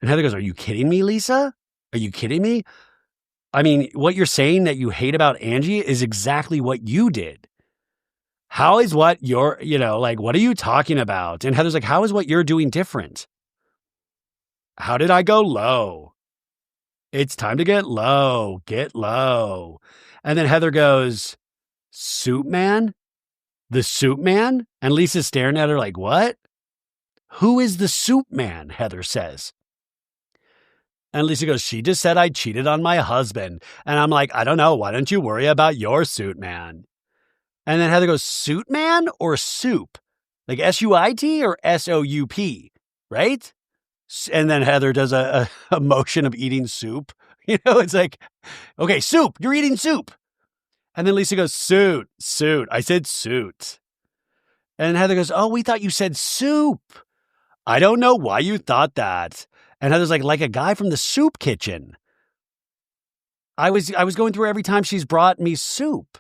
And Heather goes, are you kidding me, Lisa? Are you kidding me? I mean, what you're saying that you hate about Angie is exactly what you did. How is what you're, you know, like, what are you talking about? And Heather's like, how is what you're doing different? How did I go low? It's time to get low. Get low. And then Heather goes, Soup Man? The Soup Man? And Lisa's staring at her like, what? Who is the Soup Man? Heather says. And Lisa goes, she just said I cheated on my husband. And I'm like, I don't know. Why don't you worry about your suit man? And then Heather goes, suit man or soup? Like S-U-I-T or S-O-U-P, right? And then Heather does a motion of eating soup. You know, it's like, okay, soup, you're eating soup. And then Lisa goes, suit. I said suit. And Heather goes, oh, we thought you said soup. I don't know why you thought that. And Heather's like a guy from the soup kitchen. I was going through every time she's brought me soup.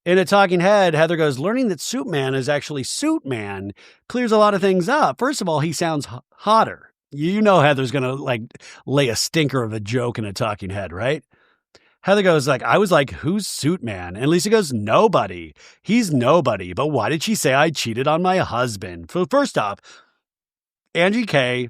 In a talking head, Heather goes, learning that Soup Man is actually Suit Man clears a lot of things up. First of all, he sounds hotter. You know Heather's going to lay a stinker of a joke in a talking head, right? Heather goes I was like, who's Suit Man? And Lisa goes, nobody. He's nobody. But why did she say I cheated on my husband? First off, Angie K.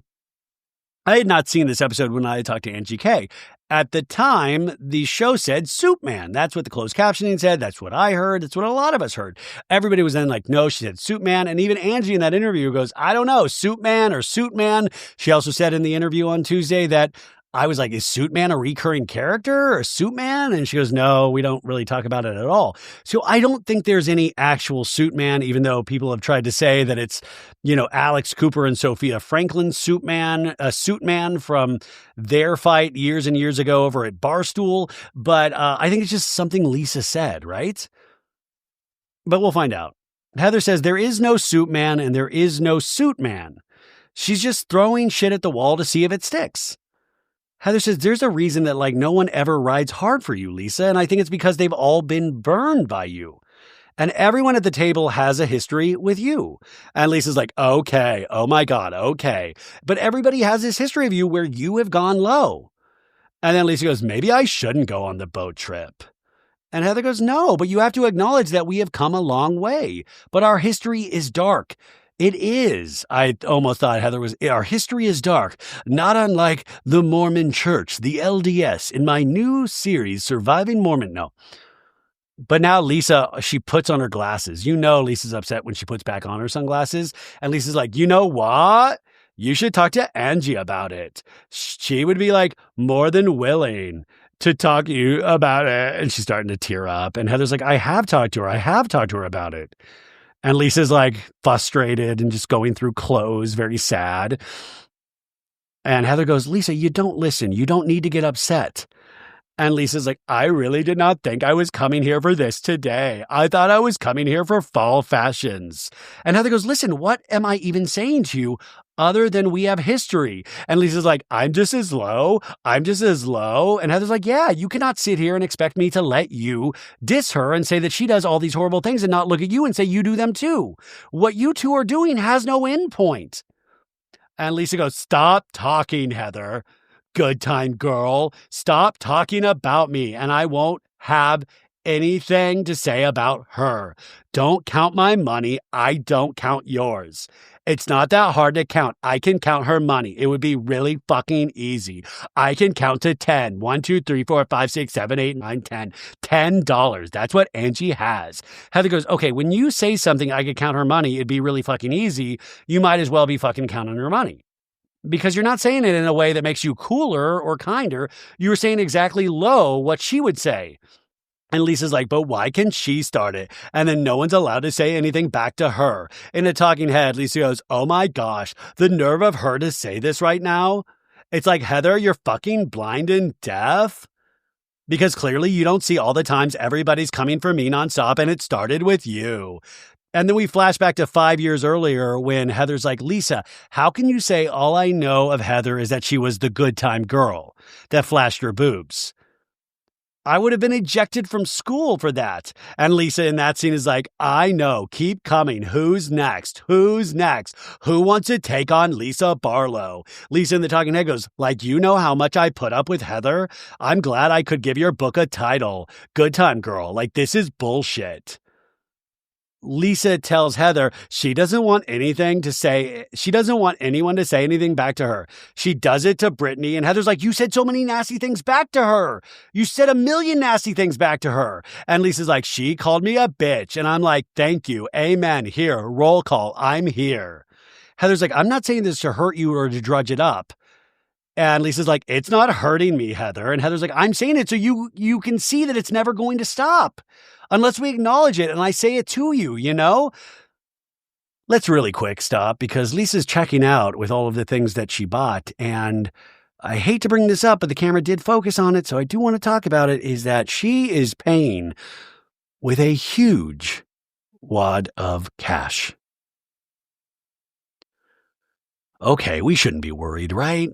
I had not seen this episode when I talked to Angie K. At the time, the show said Soup Man. That's what the closed captioning said. That's what I heard. That's what a lot of us heard. Everybody was then like, no, she said Soup Man. And even Angie in that interview goes, I don't know, Soup Man or Suit Man. She also said in the interview on Tuesday that I was like, is Suit Man a recurring character or Suit Man? And she goes, no, we don't really talk about it at all. So I don't think there's any actual Suit Man, even though people have tried to say that it's, Alex Cooper and Sophia Franklin's Suit Man from their fight years and years ago over at Barstool. But I think it's just something Lisa said, right? But we'll find out. Heather says there is no Suit Man and there is no Suit Man. She's just throwing shit at the wall to see if it sticks. Heather says, there's a reason that no one ever rides hard for you, Lisa. And I think it's because they've all been burned by you. And everyone at the table has a history with you. And Lisa's like, okay, oh my God, okay. But everybody has this history of you where you have gone low. And then Lisa goes, maybe I shouldn't go on the boat trip. And Heather goes, no, but you have to acknowledge that we have come a long way. But our history is dark. It is. I almost thought Heather was, our history is dark, not unlike the Mormon Church, the LDS, in my new series, Surviving Mormon. No. But now Lisa, she puts on her glasses. Lisa's upset when she puts back on her sunglasses. And Lisa's like, you know what? You should talk to Angie about it. She would be more than willing to talk to you about it. And she's starting to tear up. And Heather's like, I have talked to her about it. And Lisa's frustrated and just going through clothes, very sad. And Heather goes, Lisa, you don't listen. You don't need to get upset. And Lisa's like, I really did not think I was coming here for this today. I thought I was coming here for fall fashions. And Heather goes, listen, what am I even saying to you other than we have history? And Lisa's like, I'm just as low. And Heather's like, yeah, you cannot sit here and expect me to let you diss her and say that she does all these horrible things and not look at you and say you do them too. What you two are doing has no end point. And Lisa goes, stop talking, Heather. Good time girl. Stop talking about me and I won't have anything to say about her. Don't count my money. I don't count yours. It's not that hard to count. I can count her money. It would be really fucking easy. I can count to 10. 1, 2, 3, 4, 5, 6, 7, 8, 9, 10. $10. That's what Angie has. Heather goes, okay, when you say something I could count her money, it'd be really fucking easy. You might as well be fucking counting her money. Because you're not saying it in a way that makes you cooler or kinder. You're saying exactly low what she would say. And Lisa's like, but why can she start it? And then no one's allowed to say anything back to her. In a talking head, Lisa goes, oh my gosh, the nerve of her to say this right now. It's like, Heather, you're fucking blind and deaf. Because clearly you don't see all the times everybody's coming for me nonstop and it started with you. And then we flash back to 5 years earlier when Heather's like, Lisa, how can you say all I know of Heather is that she was the good time girl that flashed her boobs? I would have been ejected from school for that. And Lisa in that scene is like, I know, keep coming. Who's next? Who wants to take on Lisa Barlow? Lisa in the talking head goes, you know how much I put up with Heather? I'm glad I could give your book a title. Good time girl. This is bullshit. Lisa tells Heather she doesn't want anyone to say anything back to her. She does it to Britani, and Heather's like, you said so many nasty things back to her. You said a million nasty things back to her. And Lisa's like, she called me a bitch. And I'm like, thank you. Amen. Here, roll call. I'm here. Heather's like, I'm not saying this to hurt you or to drudge it up. And Lisa's like, it's not hurting me, Heather. And Heather's like, I'm saying it so you can see that it's never going to stop. Unless we acknowledge it and I say it to you, Let's really quick stop because Lisa's checking out with all of the things that she bought. And I hate to bring this up, but the camera did focus on it, so I do want to talk about it, is that she is paying with a huge wad of cash. Okay, we shouldn't be worried, right?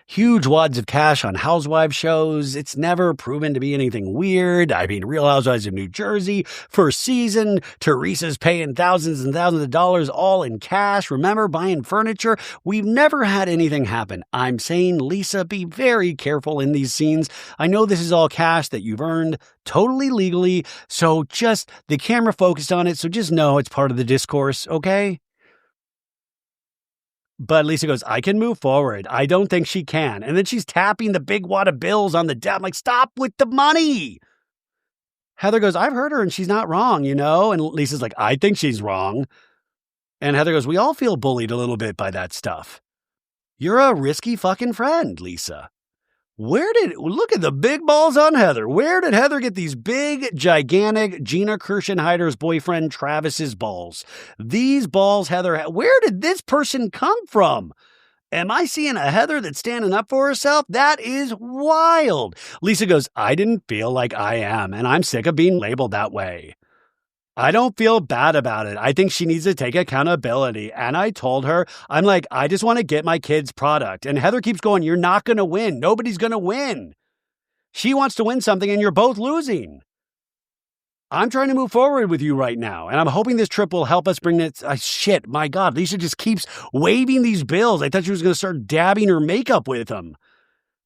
Huge wads of cash on Housewives shows. It's never proven to be anything weird. Real Housewives of New Jersey, first season, Teresa's paying thousands and thousands of dollars all in cash. Remember, buying furniture? We've never had anything happen. I'm saying, Lisa, be very careful in these scenes. I know this is all cash that you've earned totally legally, so just the camera focused on it, so just know it's part of the discourse, okay? But Lisa goes, I can move forward. I don't think she can. And then she's tapping the big wad of bills on the desk. I'm like, stop with the money. Heather goes, I've heard her and she's not wrong, And Lisa's like, I think she's wrong. And Heather goes, we all feel bullied a little bit by that stuff. You're a risky fucking friend, Lisa. Look at the big balls on Heather. Where did Heather get these big, gigantic Gina Kirschenheiter's boyfriend Travis's balls? These balls, Heather, where did this person come from? Am I seeing a Heather that's standing up for herself? That is wild. Lisa goes, I didn't feel like I am, and I'm sick of being labeled that way. I don't feel bad about it. I think she needs to take accountability. And I told her, I'm like, I just want to get my kids' product. And Heather keeps going, you're not going to win. Nobody's going to win. She wants to win something and you're both losing. I'm trying to move forward with you right now. And I'm hoping this trip will help us bring it. Shit, my God, Lisa just keeps waving these bills. I thought she was going to start dabbing her makeup with them.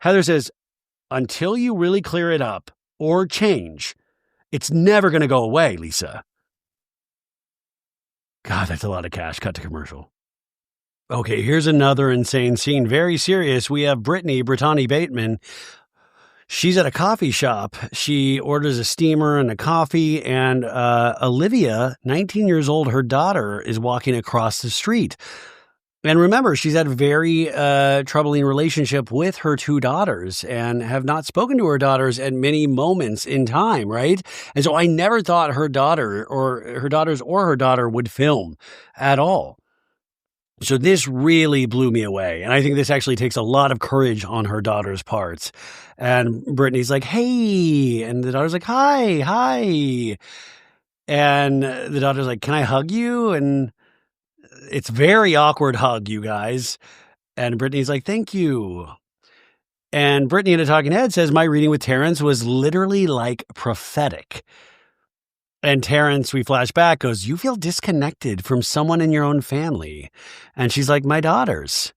Heather says, until you really clear it up or change, it's never going to go away, Lisa. God, that's a lot of cash. Cut to commercial. Okay, here's another insane scene. Very serious. We have Britani Bateman. She's at a coffee shop. She orders a steamer and a coffee, and Olivia, 19 years old, her daughter, is walking across the street. And remember, she's had a very troubling relationship with her two daughters and have not spoken to her daughters at many moments in time, right? And so I never thought her daughter or her daughters or her daughter would film at all. So this really blew me away. And I think this actually takes a lot of courage on her daughter's parts. And Brittany's like, hey. And the daughter's like, hi. And the daughter's like, can I hug you? And it's very awkward hug, you guys. And Brittany's like, thank you. And Brittany in a talking head says, my reading with Terrence was literally like prophetic. And Terrence, we flash back, goes, you feel disconnected from someone in your own family. And she's like, my daughters.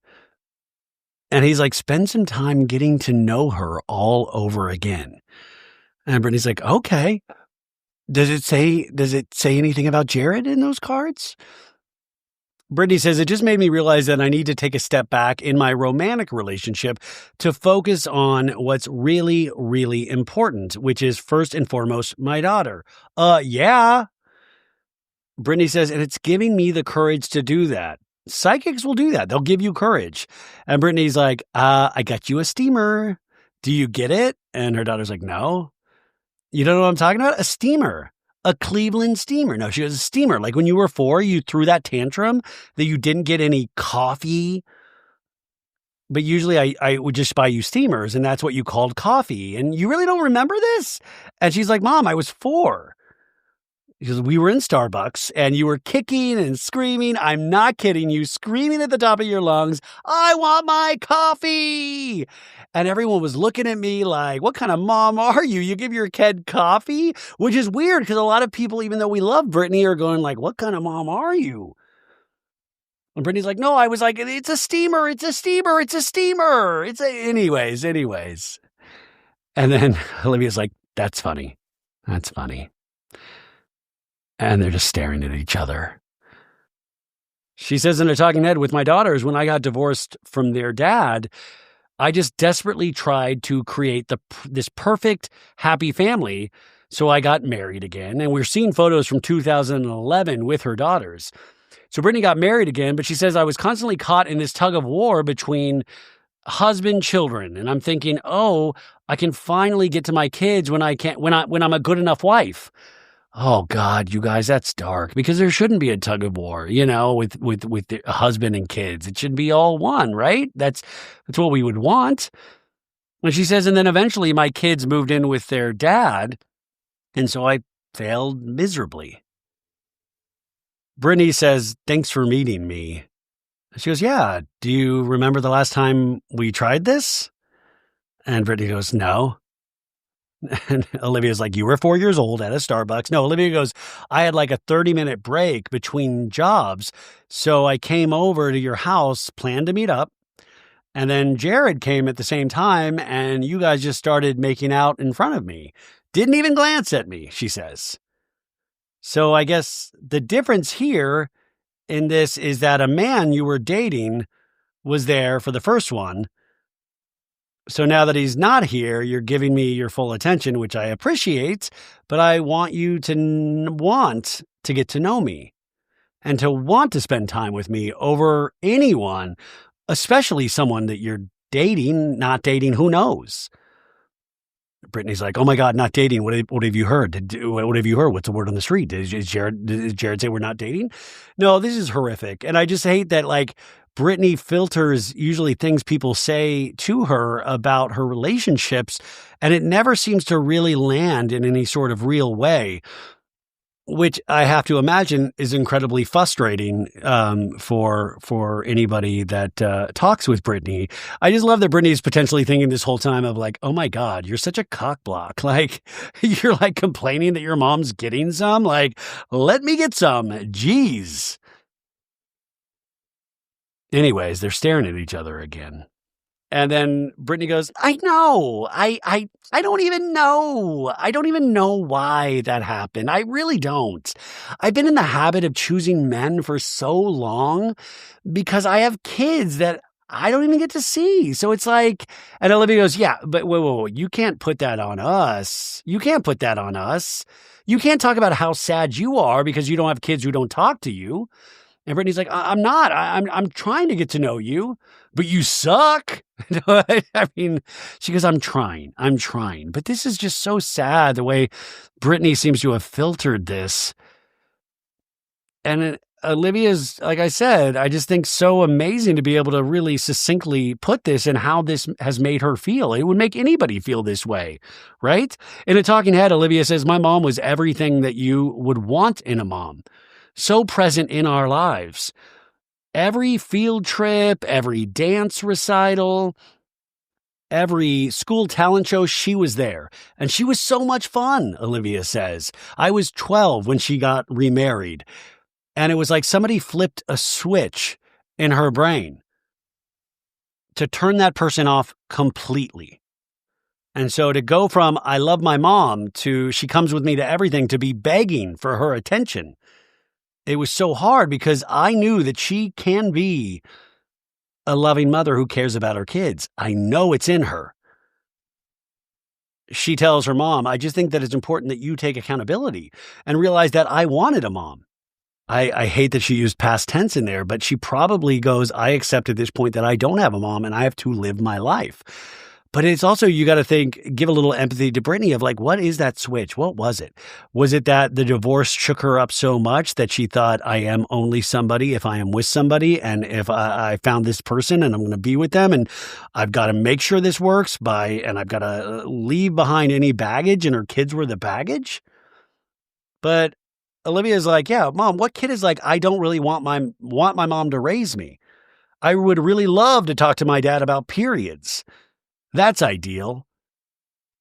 And he's like, spend some time getting to know her all over again. And Brittany's like, okay. Does it say anything about Jared in those cards? Brittany says, it just made me realize that I need to take a step back in my romantic relationship to focus on what's really, really important, which is first and foremost my daughter. Yeah. Brittany says, and it's giving me the courage to do that. Psychics will do that. They'll give you courage. And Brittany's like, I got you a steamer. Do you get it? And her daughter's like, no. You don't know what I'm talking about? A steamer. A Cleveland steamer. No, she goes, a steamer. Like when you were 4, you threw that tantrum that you didn't get any coffee. But usually I would just buy you steamers, and that's what you called coffee. And you really don't remember this? And she's like, Mom, I was 4. Because we were in Starbucks and you were kicking and screaming. I'm not kidding you. Screaming at the top of your lungs. I want my coffee. And everyone was looking at me like, what kind of mom are you? You give your kid coffee? Which is weird because a lot of people, even though we love Brittany, are going like, what kind of mom are you? And Brittany's like, no, I was like, it's a steamer. It's a steamer. It's a steamer. Anyways. And then Olivia's like, that's funny. That's funny. And they're just staring at each other. She says in a talking head, with my daughters, when I got divorced from their dad, I just desperately tried to create this perfect, happy family. So I got married again. And we're seeing photos from 2011 with her daughters. So Brittany got married again, but she says, I was constantly caught in this tug of war between husband, children. And I'm thinking, oh, I can finally get to my kids when I'm a good enough wife. Oh God, you guys, that's dark because there shouldn't be a tug of war, with the husband and kids. It should be all one, right? That's what we would want. And she says, and then eventually my kids moved in with their dad. And so I failed miserably. Britani says, "Thanks for meeting me." She goes, "Yeah, do you remember the last time we tried this?" And Britani goes, "No." And Olivia's like, "You were 4 years old at a Starbucks." No, Olivia goes, "I had like a 30-minute break between jobs. So I came over to your house, planned to meet up. And then Jared came at the same time, and you guys just started making out in front of me. Didn't even glance at me," she says. So I guess the difference here in this is that a man you were dating was there for the first one. So now that he's not here, you're giving me your full attention, which I appreciate, but I want you to want to get to know me and to want to spend time with me over anyone, especially someone that you're dating, not dating, who knows? Brittany's like, "Oh my God, not dating. What have you heard? What have you heard? What's the word on the street? Did Jared say we're not dating?" No, this is horrific. And I just hate that, like, Brittany filters usually things people say to her about her relationships, and it never seems to really land in any sort of real way, which I have to imagine is incredibly frustrating for anybody that talks with Britani. I just love that Britney's potentially thinking this whole time of like, "Oh my God, you're such a cockblock. Like, you're like complaining that your mom's getting some. Like, let me get some. Jeez." Anyways, they're staring at each other again. And then Brittany goes, "I know. I don't even know. I don't even know why that happened. I really don't. I've been in the habit of choosing men for so long because I have kids that I don't even get to see. So it's like," and Olivia goes, "Yeah, but wait. You can't put that on us. You can't put that on us. You can't talk about how sad you are because you don't have kids who don't talk to you." And Brittany's like, "I'm not. I'm trying to get to know you, but you suck." I mean, she goes, I'm trying. But this is just so sad the way Brittany seems to have filtered this. And Olivia's, like I said, I just think so amazing to be able to really succinctly put this and how this has made her feel. It would make anybody feel this way, right? In a talking head, Olivia says, "My mom was everything that you would want in a mom. So present in our lives. Every field trip, every dance recital, every school talent show, she was there. And she was so much fun," Olivia says. "I was 12 when she got remarried. And it was like somebody flipped a switch in her brain to turn that person off completely. And so to go from, I love my mom, to she comes with me to everything, to be begging for her attention. It was so hard because I knew that she can be a loving mother who cares about her kids. I know it's in her." She tells her mom, "I just think that it's important that you take accountability and realize that I wanted a mom." I hate that she used past tense in there, but she probably goes, "I accept at this point that I don't have a mom and I have to live my life." But it's also, you got to think, give a little empathy to Brittany of like, what is that switch? What was it? Was it that the divorce shook her up so much that she thought, I am only somebody if I am with somebody, and if I found this person and I'm going to be with them, and I've got to make sure this works and I've got to leave behind any baggage, and her kids were the baggage? But Olivia's like, "Yeah, Mom, what kid is like, I don't really want my mom to raise me? I would really love to talk to my dad about periods. That's ideal."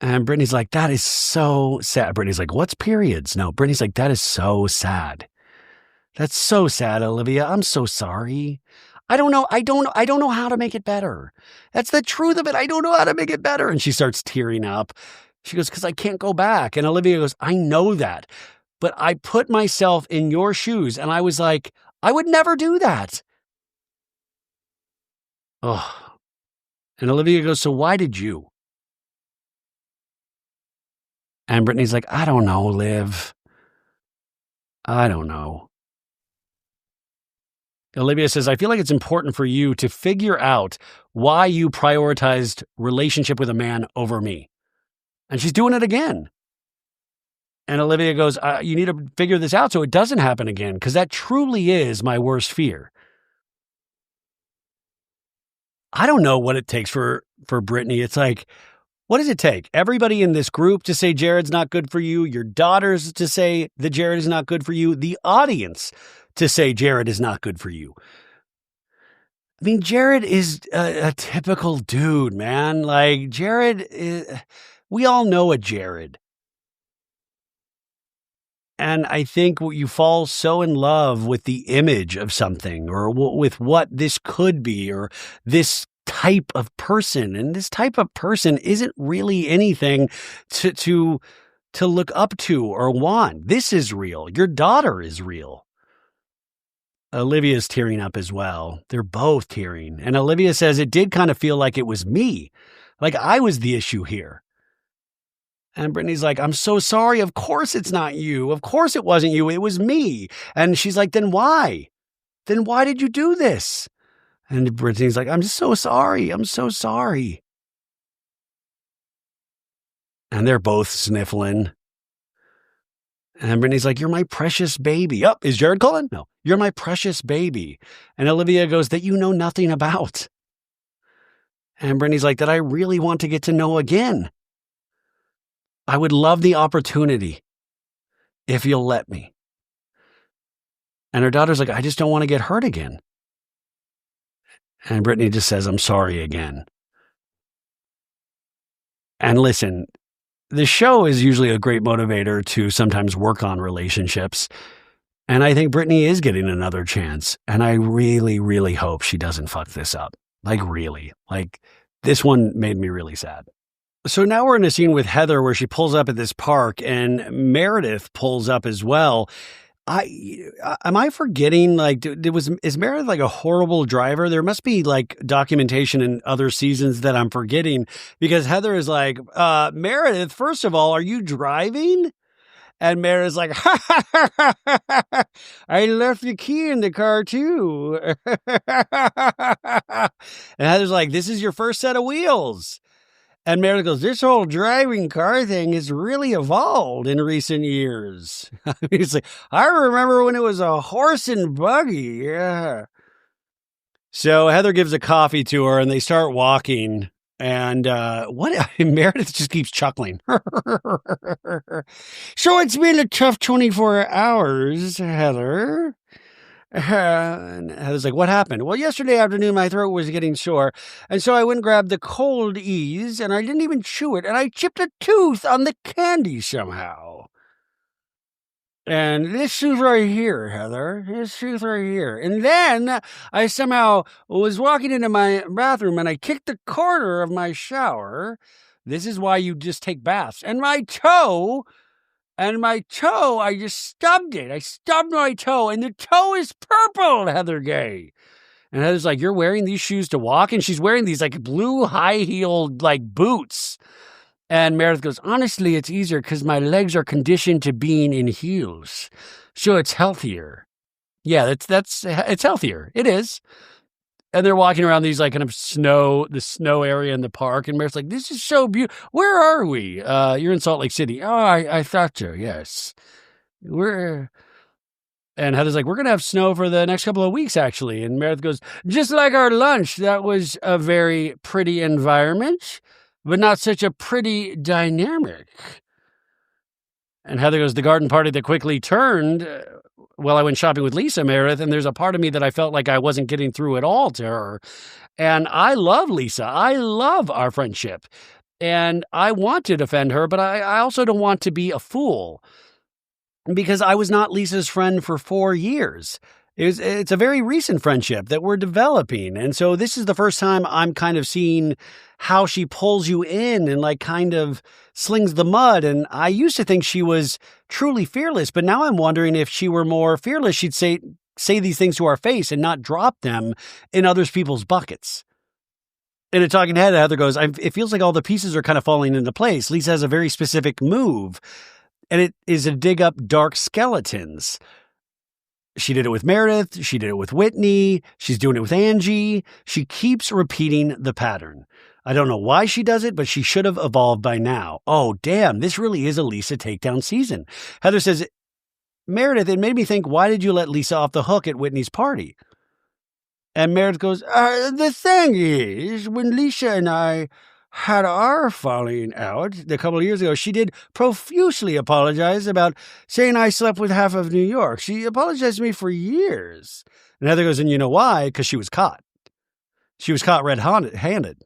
And Brittany's like, "That is so sad." Brittany's like, "What's periods?" No, Brittany's like, "That is so sad. That's so sad, Olivia. I'm so sorry. I don't know. I don't know how to make it better. That's the truth of it. I don't know how to make it better." And she starts tearing up. She goes, "Because I can't go back." And Olivia goes, "I know that. But I put myself in your shoes and I was like, I would never do that." Oh. And Olivia goes, "So why did you?" And Brittany's like, "I don't know, Liv. I don't know." Olivia says, "I feel like it's important for you to figure out why you prioritized relationship with a man over me." And she's doing it again. And Olivia goes, "You need to figure this out so it doesn't happen again, because that truly is my worst fear." I don't know what it takes for Brittany. It's like, What does it take? Everybody in this group to say Jared's not good for you, your daughters to say that Jared is not good for you, the audience to say Jared is not good for you. I mean, Jared is a typical dude, man. Like, Jared we all know a Jared. And I think you fall so in love with the image of something or with what this could be or this type of person. And this type of person isn't really anything to look up to or want. This is real. Your daughter is real. Olivia's tearing up as well. They're both tearing. And Olivia says it did kind of feel like it was me. Like I was the issue here. And Brittany's like, I'm so sorry. Of course it's not you. Of course it wasn't you. It was me. And she's like, then why? Then why did you do this? And Brittany's like, I'm just so sorry. I'm so sorry. And they're both sniffling. And Brittany's like, you're my precious baby. Oh, is Jared calling? No. You're my precious baby. And Olivia goes, that you know nothing about. And Brittany's like, that I really want to get to know again. I would love the opportunity if you'll let me. And her daughter's like, I just don't want to get hurt again. And Brittany just says, I'm sorry again. And listen, the show is usually a great motivator to sometimes work on relationships. And I think Brittany is getting another chance. And I really, really hope she doesn't fuck this up. Like, really. Like, this one made me really sad. So now we're in a scene with Heather where she pulls up at this park and Meredith pulls up as well. Am I forgetting, like, is Meredith like a horrible driver? There must be like documentation in other seasons that I'm forgetting because Heather is like, Meredith, first of all, are you driving? And Meredith's like, I left the key in the car too. And Heather's like, this is your first set of wheels. And Meredith goes, this whole driving car thing has really evolved in recent years. He's like, I remember when it was a horse and buggy. Yeah. So Heather gives a coffee to her and they start walking. And Meredith just keeps chuckling. So it's been a tough 24 hours, Heather. And I was like, what happened? Well, yesterday afternoon, my throat was getting sore. And so I went and grabbed the cold ease and I didn't even chew it. And I chipped a tooth on the candy somehow. And this tooth right here, Heather, this tooth right here. And then I somehow was walking into my bathroom and I kicked the corner of my shower. This is why you just take baths. And my toe, I just stubbed it. I stubbed my toe, and the toe is purple, Heather Gay. And Heather's like, you're wearing these shoes to walk? And she's wearing these, like, blue high-heeled, like, boots. And Meredith goes, honestly, it's easier because my legs are conditioned to being in heels. So it's healthier. Yeah, it's healthier. It is. And they're walking around these like kind of the snow area in the park. And Meredith's like, this is so beautiful. Where are we? You're in Salt Lake City. Oh, I thought so. Yes. And Heather's like, we're going to have snow for the next couple of weeks, actually. And Meredith goes, just like our lunch, that was a very pretty environment, but not such a pretty dynamic. And Heather goes, the garden party that quickly turned. Well, I went shopping with Lisa, Meredith, and there's a part of me that I felt like I wasn't getting through at all to her. And I love Lisa. I love our friendship. And I want to defend her, but I also don't want to be a fool. Because I was not Lisa's friend for 4 years. It's a very recent friendship that we're developing. And so this is the first time I'm kind of seeing how she pulls you in and like kind of slings the mud. And I used to think she was truly fearless, but now I'm wondering if she were more fearless, she'd say these things to our face and not drop them in other people's buckets. In a talking head, Heather goes, it feels like all the pieces are kind of falling into place. Lisa has a very specific move, and it is to dig up dark skeletons. She did it with Meredith. She did it with Whitney. She's doing it with Angie. She keeps repeating the pattern. I don't know why she does it, but she should have evolved by now. Oh, damn, this really is a Lisa takedown season. Heather says, Meredith, it made me think, why did you let Lisa off the hook at Whitney's party? And Meredith goes, the thing is, when Lisa and I had our falling out a couple of years ago, she did profusely apologize about saying I slept with half of New York. She apologized to me for years. And Heather goes, and you know why? Because she was caught. She was caught red-handed.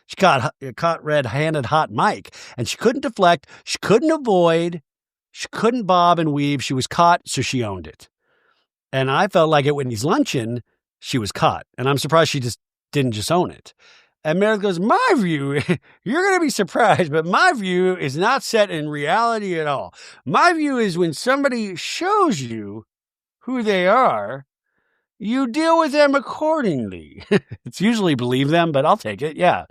She caught red-handed hot Mike. And she couldn't deflect. She couldn't avoid. She couldn't bob and weave. She was caught, so she owned it. And I felt like at Whitney's luncheon, she was caught. And I'm surprised she just didn't just own it. And Meredith goes, my view, you're going to be surprised, but my view is not set in reality at all. My view is when somebody shows you who they are, you deal with them accordingly. It's usually believe them, but I'll take it. Yeah.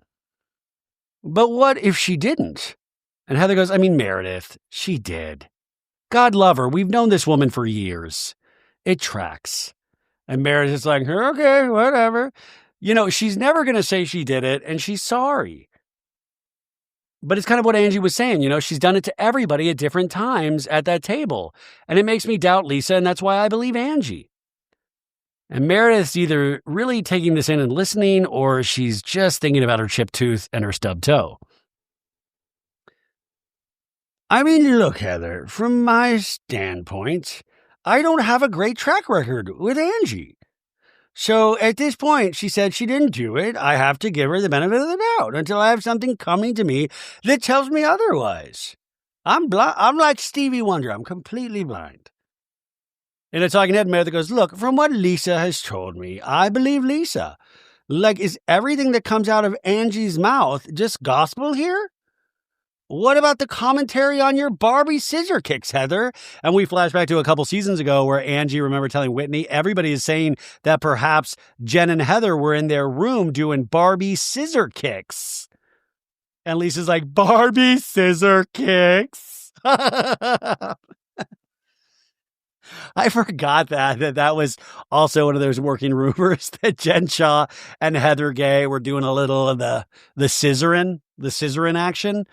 But what if she didn't? And Heather goes, I mean, Meredith, she did. God love her. We've known this woman for years. It tracks. And Meredith's like, okay, whatever. You know, she's never going to say she did it, and she's sorry. But it's kind of what Angie was saying. You know, she's done it to everybody at different times at that table. And it makes me doubt Lisa, and that's why I believe Angie. And Meredith's either really taking this in and listening, or she's just thinking about her chipped tooth and her stubbed toe. I mean, look, Heather, from my standpoint, I don't have a great track record with Angie. So at this point, she said she didn't do it. I have to give her the benefit of the doubt until I have something coming to me that tells me otherwise. I'm blind. I'm like Stevie Wonder. I'm completely blind. In a talking head, Meredith goes, look, from what Lisa has told me, I believe Lisa. Like, is everything that comes out of Angie's mouth just gospel here? What about the commentary on your Barbie scissor kicks, Heather? And we flash back to a couple seasons ago where Angie, remember telling Whitney, everybody is saying that perhaps Jen and Heather were in their room doing Barbie scissor kicks. And Lisa's like, Barbie scissor kicks? I forgot that was also one of those working rumors that Jen Shaw and Heather Gay were doing a little of the scissoring action.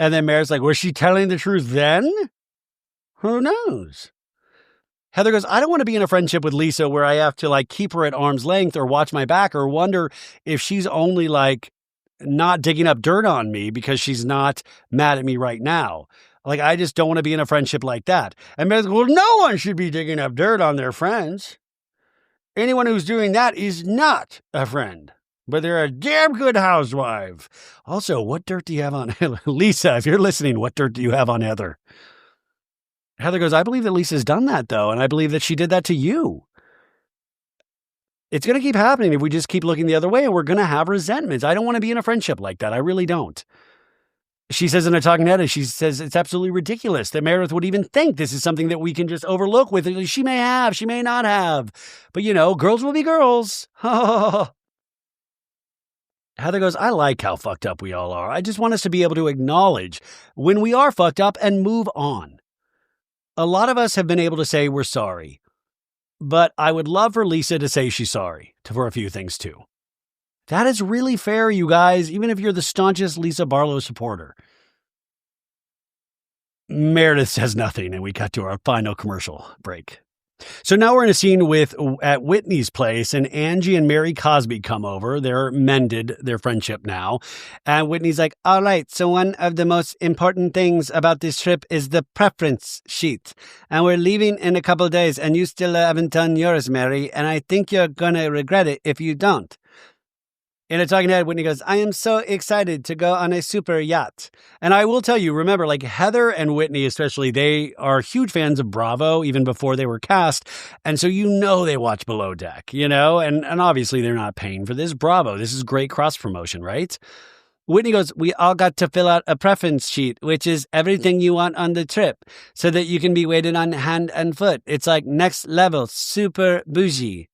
And then Mary's like, was she telling the truth then? Who knows? Heather goes, I don't want to be in a friendship with Lisa where I have to like keep her at arm's length or watch my back or wonder if she's only like not digging up dirt on me because she's not mad at me right now. Like, I just don't want to be in a friendship like that. And Mary's like, well, no one should be digging up dirt on their friends. Anyone who's doing that is not a friend. But they're a damn good housewife. Also, what dirt do you have on Lisa? If you're listening, what dirt do you have on Heather? Heather goes, I believe that Lisa's done that, though, and I believe that she did that to you. It's going to keep happening if we just keep looking the other way, and we're going to have resentments. I don't want to be in a friendship like that. I really don't. She says in a talking head, she says it's absolutely ridiculous that Meredith would even think this is something that we can just overlook with. She may have, she may not have. But, you know, girls will be girls. Heather goes, I like how fucked up we all are. I just want us to be able to acknowledge when we are fucked up and move on. A lot of us have been able to say we're sorry, but I would love for Lisa to say she's sorry for a few things too. That is really fair, you guys, even if you're the staunchest Lisa Barlow supporter. Meredith says nothing, and we cut to our final commercial break. So now we're in a scene at Whitney's place, and Angie and Mary Cosby come over. They're mended their friendship now. And Whitney's like, all right, so one of the most important things about this trip is the preference sheet. And we're leaving in a couple of days, and you still haven't done yours, Mary, and I think you're going to regret it if you don't. In a talking head, Whitney goes, I am so excited to go on a super yacht. And I will tell you, remember, like Heather and Whitney especially, they are huge fans of Bravo even before they were cast. And so you know they watch Below Deck, you know? And obviously they're not paying for this. Bravo, this is great cross-promotion, right? Whitney goes, we all got to fill out a preference sheet, which is everything you want on the trip, so that you can be waited on hand and foot. It's like next level, super bougie.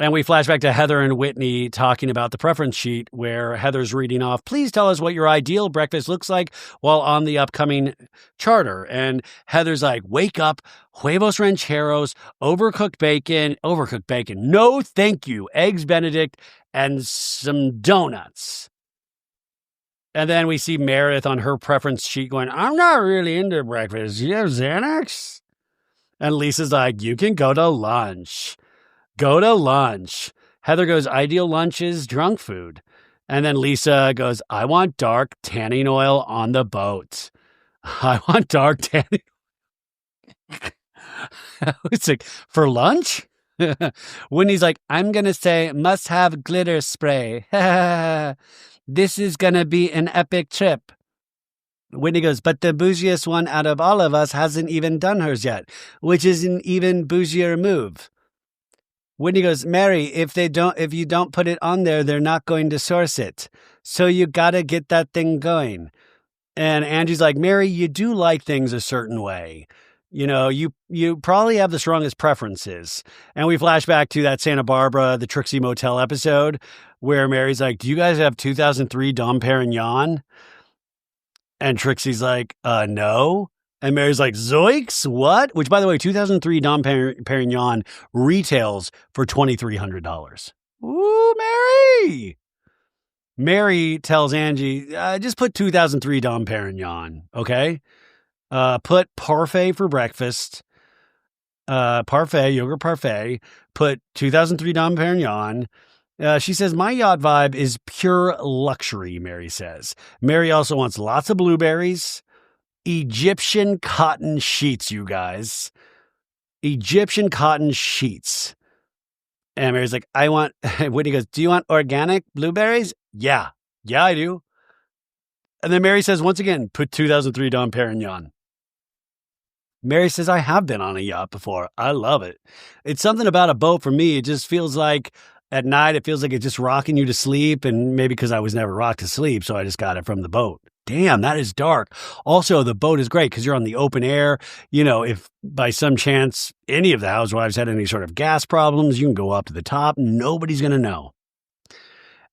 And we flash back to Heather and Whitney talking about the preference sheet where Heather's reading off, please tell us what your ideal breakfast looks like while on the upcoming charter. And Heather's like, wake up, huevos rancheros, overcooked bacon, no thank you, eggs Benedict, and some donuts. And then we see Meredith on her preference sheet going, I'm not really into breakfast. You have Xanax? And Lisa's like, you can go to lunch. Go to lunch. Heather goes, ideal lunch is drunk food. And then Lisa goes, I want dark tanning oil on the boat. I want dark tanning. It's like, for lunch? Whitney's like, I'm going to say must have glitter spray. This is going to be an epic trip. Whitney goes, but the bougiest one out of all of us hasn't even done hers yet, which is an even bougier move. Whitney goes, Mary, if you don't put it on there, they're not going to source it. So you gotta get that thing going. And Angie's like, Mary, you do like things a certain way. You know, you probably have the strongest preferences. And we flash back to that Santa Barbara, the Trixie Motel episode, where Mary's like, do you guys have 2003 Dom Perignon? And Trixie's like, no. And Mary's like, Zoinks, what? Which, by the way, 2003 Dom Perignon retails for $2,300. Ooh, Mary! Mary tells Angie, just put 2003 Dom Perignon, okay? Put parfait for breakfast. Parfait, yogurt parfait. Put 2003 Dom Perignon. She says, my yacht vibe is pure luxury, Mary says. Mary also wants lots of blueberries. Egyptian cotton sheets, you guys. Egyptian cotton sheets. And Mary's like, Whitney goes, do you want organic blueberries? Yeah. Yeah, I do. And then Mary says, once again, put 2003 Dom Perignon. Mary says, I have been on a yacht before. I love it. It's something about a boat for me. It just feels like at night, it feels like it's just rocking you to sleep. And maybe because I was never rocked to sleep, so I just got it from the boat. Damn, that is dark. Also, the boat is great because you're on the open air. You know, if by some chance any of the housewives had any sort of gas problems, you can go up to the top. Nobody's going to know.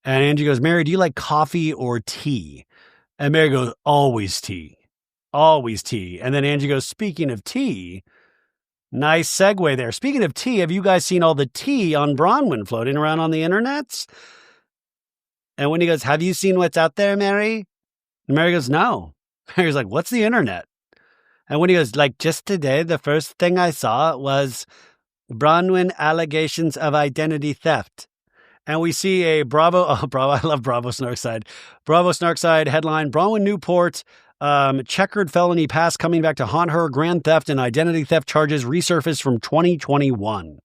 And Angie goes, Mary, do you like coffee or tea? And Mary goes, always tea. Always tea. And then Angie goes, speaking of tea, nice segue there. Speaking of tea, have you guys seen all the tea on Bronwyn floating around on the internets? And when he goes, have you seen what's out there, Mary? And Mary goes, no. Mary's like, what's the internet? And when he goes, like, just today, the first thing I saw was Bronwyn allegations of identity theft. And we see a Bravo, I love Bravo Snarkside. Bravo Snarkside headline, Bronwyn Newport, checkered felony past coming back to haunt her, grand theft and identity theft charges resurfaced from 2021.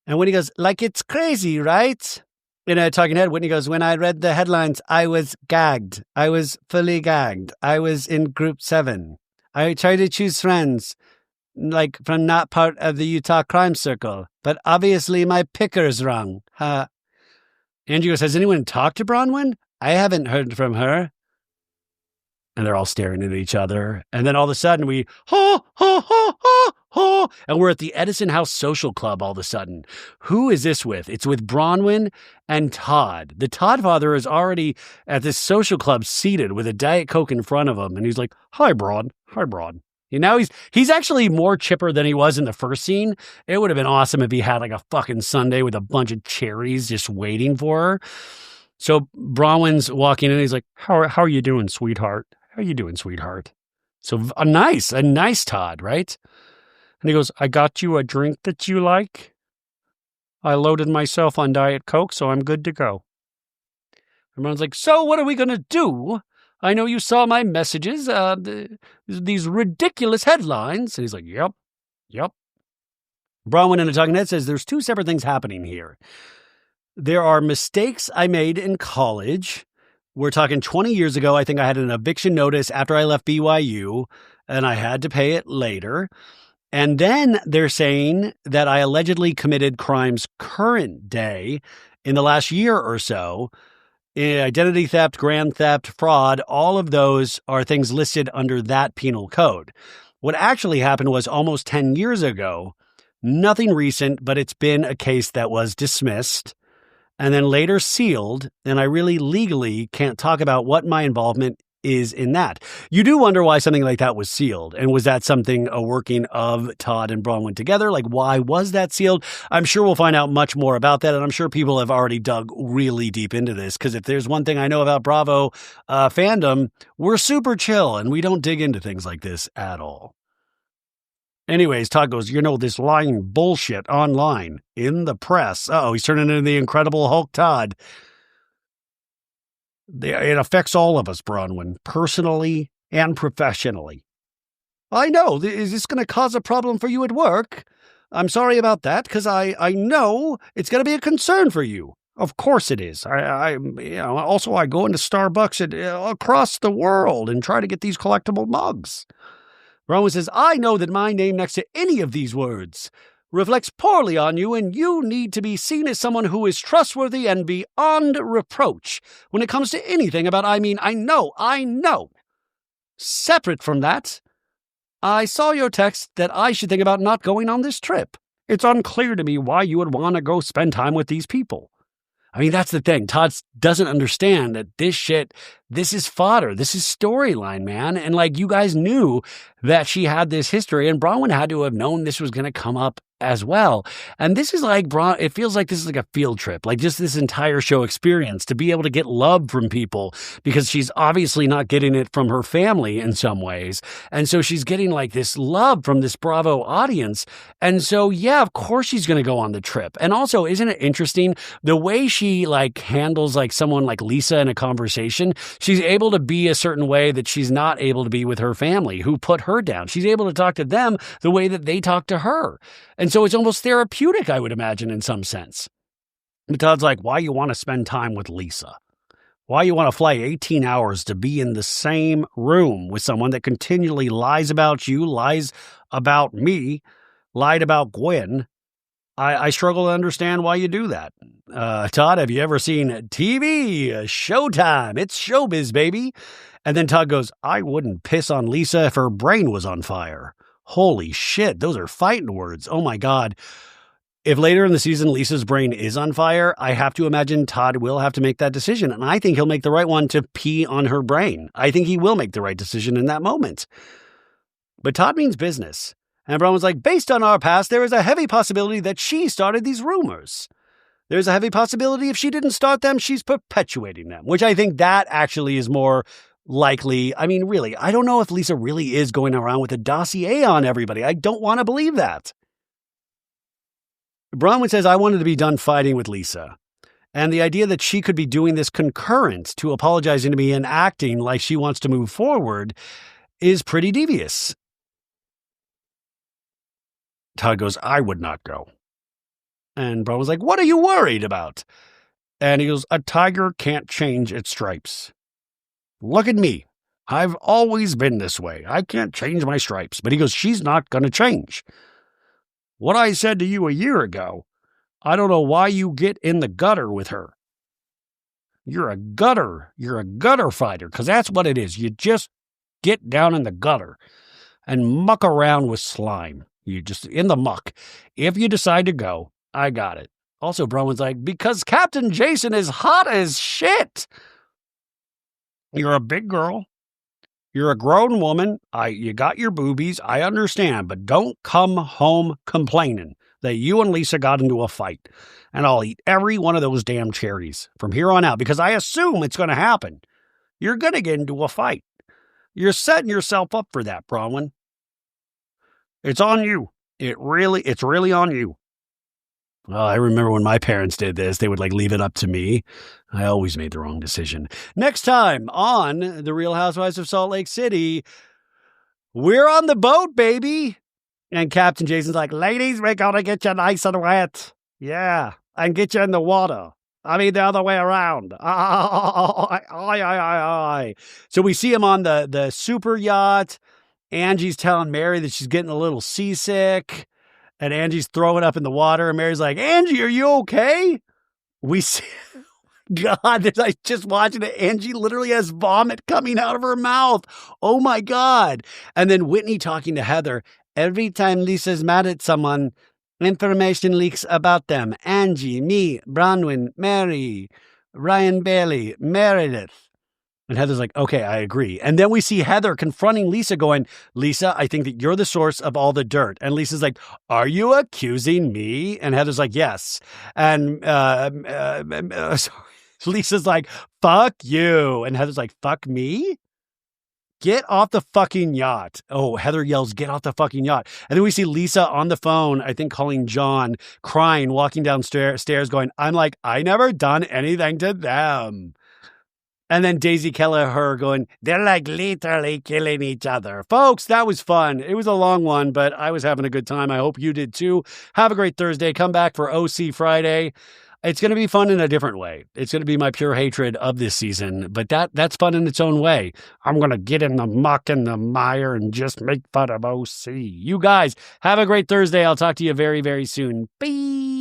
And Whitney goes, like, it's crazy, right? In a talking head, Whitney goes, when I read the headlines, I was gagged. I was fully gagged. I was in group 7. I tried to choose friends, like from not part of the Utah crime circle, but obviously my picker's wrong. Angie goes, has anyone talked to Bronwyn? I haven't heard from her. And they're all staring at each other. And then all of a sudden we, and we're at the Edison House Social Club all of a sudden. Who is this with? It's with Bronwyn and Todd. The Todd father is already at this social club seated with a Diet Coke in front of him. And he's like, hi, Broad. Hi, Broad. You know, he's actually more chipper than he was in the first scene. It would have been awesome if he had like a fucking sundae with a bunch of cherries just waiting for her. So Bronwyn's walking in and he's like, how are you doing, sweetheart? How are you doing, sweetheart? So a nice Todd, right? And he goes, I got you a drink that you like. I loaded myself on Diet Coke, so I'm good to go. Everyone's like, so what are we going to do? I know you saw my messages, these ridiculous headlines. And he's like, yep. Bronwyn in a talking head says, there's 2 separate things happening here. There are mistakes I made in college. We're talking 20 years ago. I think I had an eviction notice after I left BYU, and I had to pay it later. And then they're saying that I allegedly committed crimes current day in the last year or so. Identity theft, grand theft, fraud, all of those are things listed under that penal code. What actually happened was almost 10 years ago. Nothing recent, but it's been a case that was dismissed and then later sealed, and I really legally can't talk about what my involvement is in that. You do wonder why something like that was sealed, and was that something a working of Todd and Bronwyn together? Like, why was that sealed? I'm sure we'll find out much more about that, and I'm sure people have already dug really deep into this, because if there's one thing I know about Bravo fandom, we're super chill, and we don't dig into things like this at all. Anyways, Todd goes, this lying bullshit online, in the press. Uh-oh, he's turning into the Incredible Hulk Todd. It affects all of us, Bronwyn, personally and professionally. I know. Is this going to cause a problem for you at work? I'm sorry about that, because I know it's going to be a concern for you. Of course it is. Also, I go into Starbucks across the world and try to get these collectible mugs. Bronwyn says, I know that my name next to any of these words reflects poorly on you, and you need to be seen as someone who is trustworthy and beyond reproach when it comes to anything about, I know. Separate from that, I saw your text that I should think about not going on this trip. It's unclear to me why you would want to go spend time with these people. I mean, that's the thing. Todd doesn't understand that this is fodder. This is storyline, man. And you guys knew that she had this history, and Bronwyn had to have known this was going to come up as well. And this is it feels like this is like a field trip, just this entire show experience, to be able to get love from people, because she's obviously not getting it from her family in some ways. And so she's getting this love from this Bravo audience. And so, yeah, of course she's going to go on the trip. And also, isn't it interesting the way she handles someone like Lisa in a conversation? She's able to be a certain way that she's not able to be with her family, who put her down. She's able to talk to them the way that they talk to her. And so it's almost therapeutic, I would imagine, in some sense. But Todd's like, why you want to spend time with Lisa? Why you want to fly 18 hours to be in the same room with someone that continually lies about you, lies about me, lied about Gwen? I struggle to understand why you do that. Todd, have you ever seen TV? Showtime. It's showbiz, baby. And then Todd goes, I wouldn't piss on Lisa if her brain was on fire. Holy shit, those are fighting words. Oh my God. If later in the season Lisa's brain is on fire, I have to imagine Todd will have to make that decision. And I think he'll make the right one to pee on her brain. I think he will make the right decision in that moment. But Todd means business. And Bronwyn's like, based on our past, there is a heavy possibility that she started these rumors. There's a heavy possibility if she didn't start them, she's perpetuating them, which I think that actually is more likely. I mean, really, I don't know if Lisa really is going around with a dossier on everybody. I don't want to believe that. Bronwyn says, I wanted to be done fighting with Lisa. And the idea that she could be doing this concurrent to apologizing to me and acting like she wants to move forward is pretty devious. Todd goes, I would not go. And Bronwyn's like, what are you worried about? And he goes, a tiger can't change its stripes. Look at me. I've always been this way. I can't change my stripes. But he goes, she's not going to change. What I said to you a year ago, I don't know why you get in the gutter with her. You're a gutter fighter, because that's what it is. You just get down in the gutter and muck around with slime. You just in the muck. If you decide to go, I got it. Also, Bronwyn's like, because Captain Jason is hot as shit. You're a big girl. You're a grown woman. You got your boobies. I understand, but don't come home complaining that you and Lisa got into a fight. And I'll eat every one of those damn cherries from here on out, because I assume it's going to happen. You're going to get into a fight. You're setting yourself up for that, Bronwyn. It's on you. It's really on you. Well, I remember when my parents did this, they would leave it up to me. I always made the wrong decision. Next time on The Real Housewives of Salt Lake City, we're on the boat, baby. And Captain Jason's like, ladies, we're going to get you nice and wet. Yeah, and get you in the water. I mean, the other way around. So we see him on the super yacht. Angie's telling Mary that she's getting a little seasick. And Angie's throwing up in the water. And Mary's like, Angie, are you okay? We see, God, I just watching it. Angie literally has vomit coming out of her mouth. Oh my God. And then Whitney talking to Heather. Every time Lisa's mad at someone, information leaks about them. Angie, me, Bronwyn, Mary, Ryan Bailey, Meredith. And Heather's like, okay, I agree. And then we see Heather confronting Lisa going, Lisa, I think that you're the source of all the dirt. And Lisa's like, are you accusing me? And Heather's like, yes. And Lisa's like, fuck you. And Heather's like, fuck me? Get off the fucking yacht. Oh, Heather yells, get off the fucking yacht. And then we see Lisa on the phone, I think calling John, crying, walking downstairs, going, I'm like, I never done anything to them. And then Daisy Kellaher going, they're like literally killing each other. Folks, that was fun. It was a long one, but I was having a good time. I hope you did too. Have a great Thursday. Come back for OC Friday. It's going to be fun in a different way. It's going to be my pure hatred of this season, but that's fun in its own way. I'm going to get in the muck and the mire and just make fun of OC. You guys, have a great Thursday. I'll talk to you very, very soon. Bye.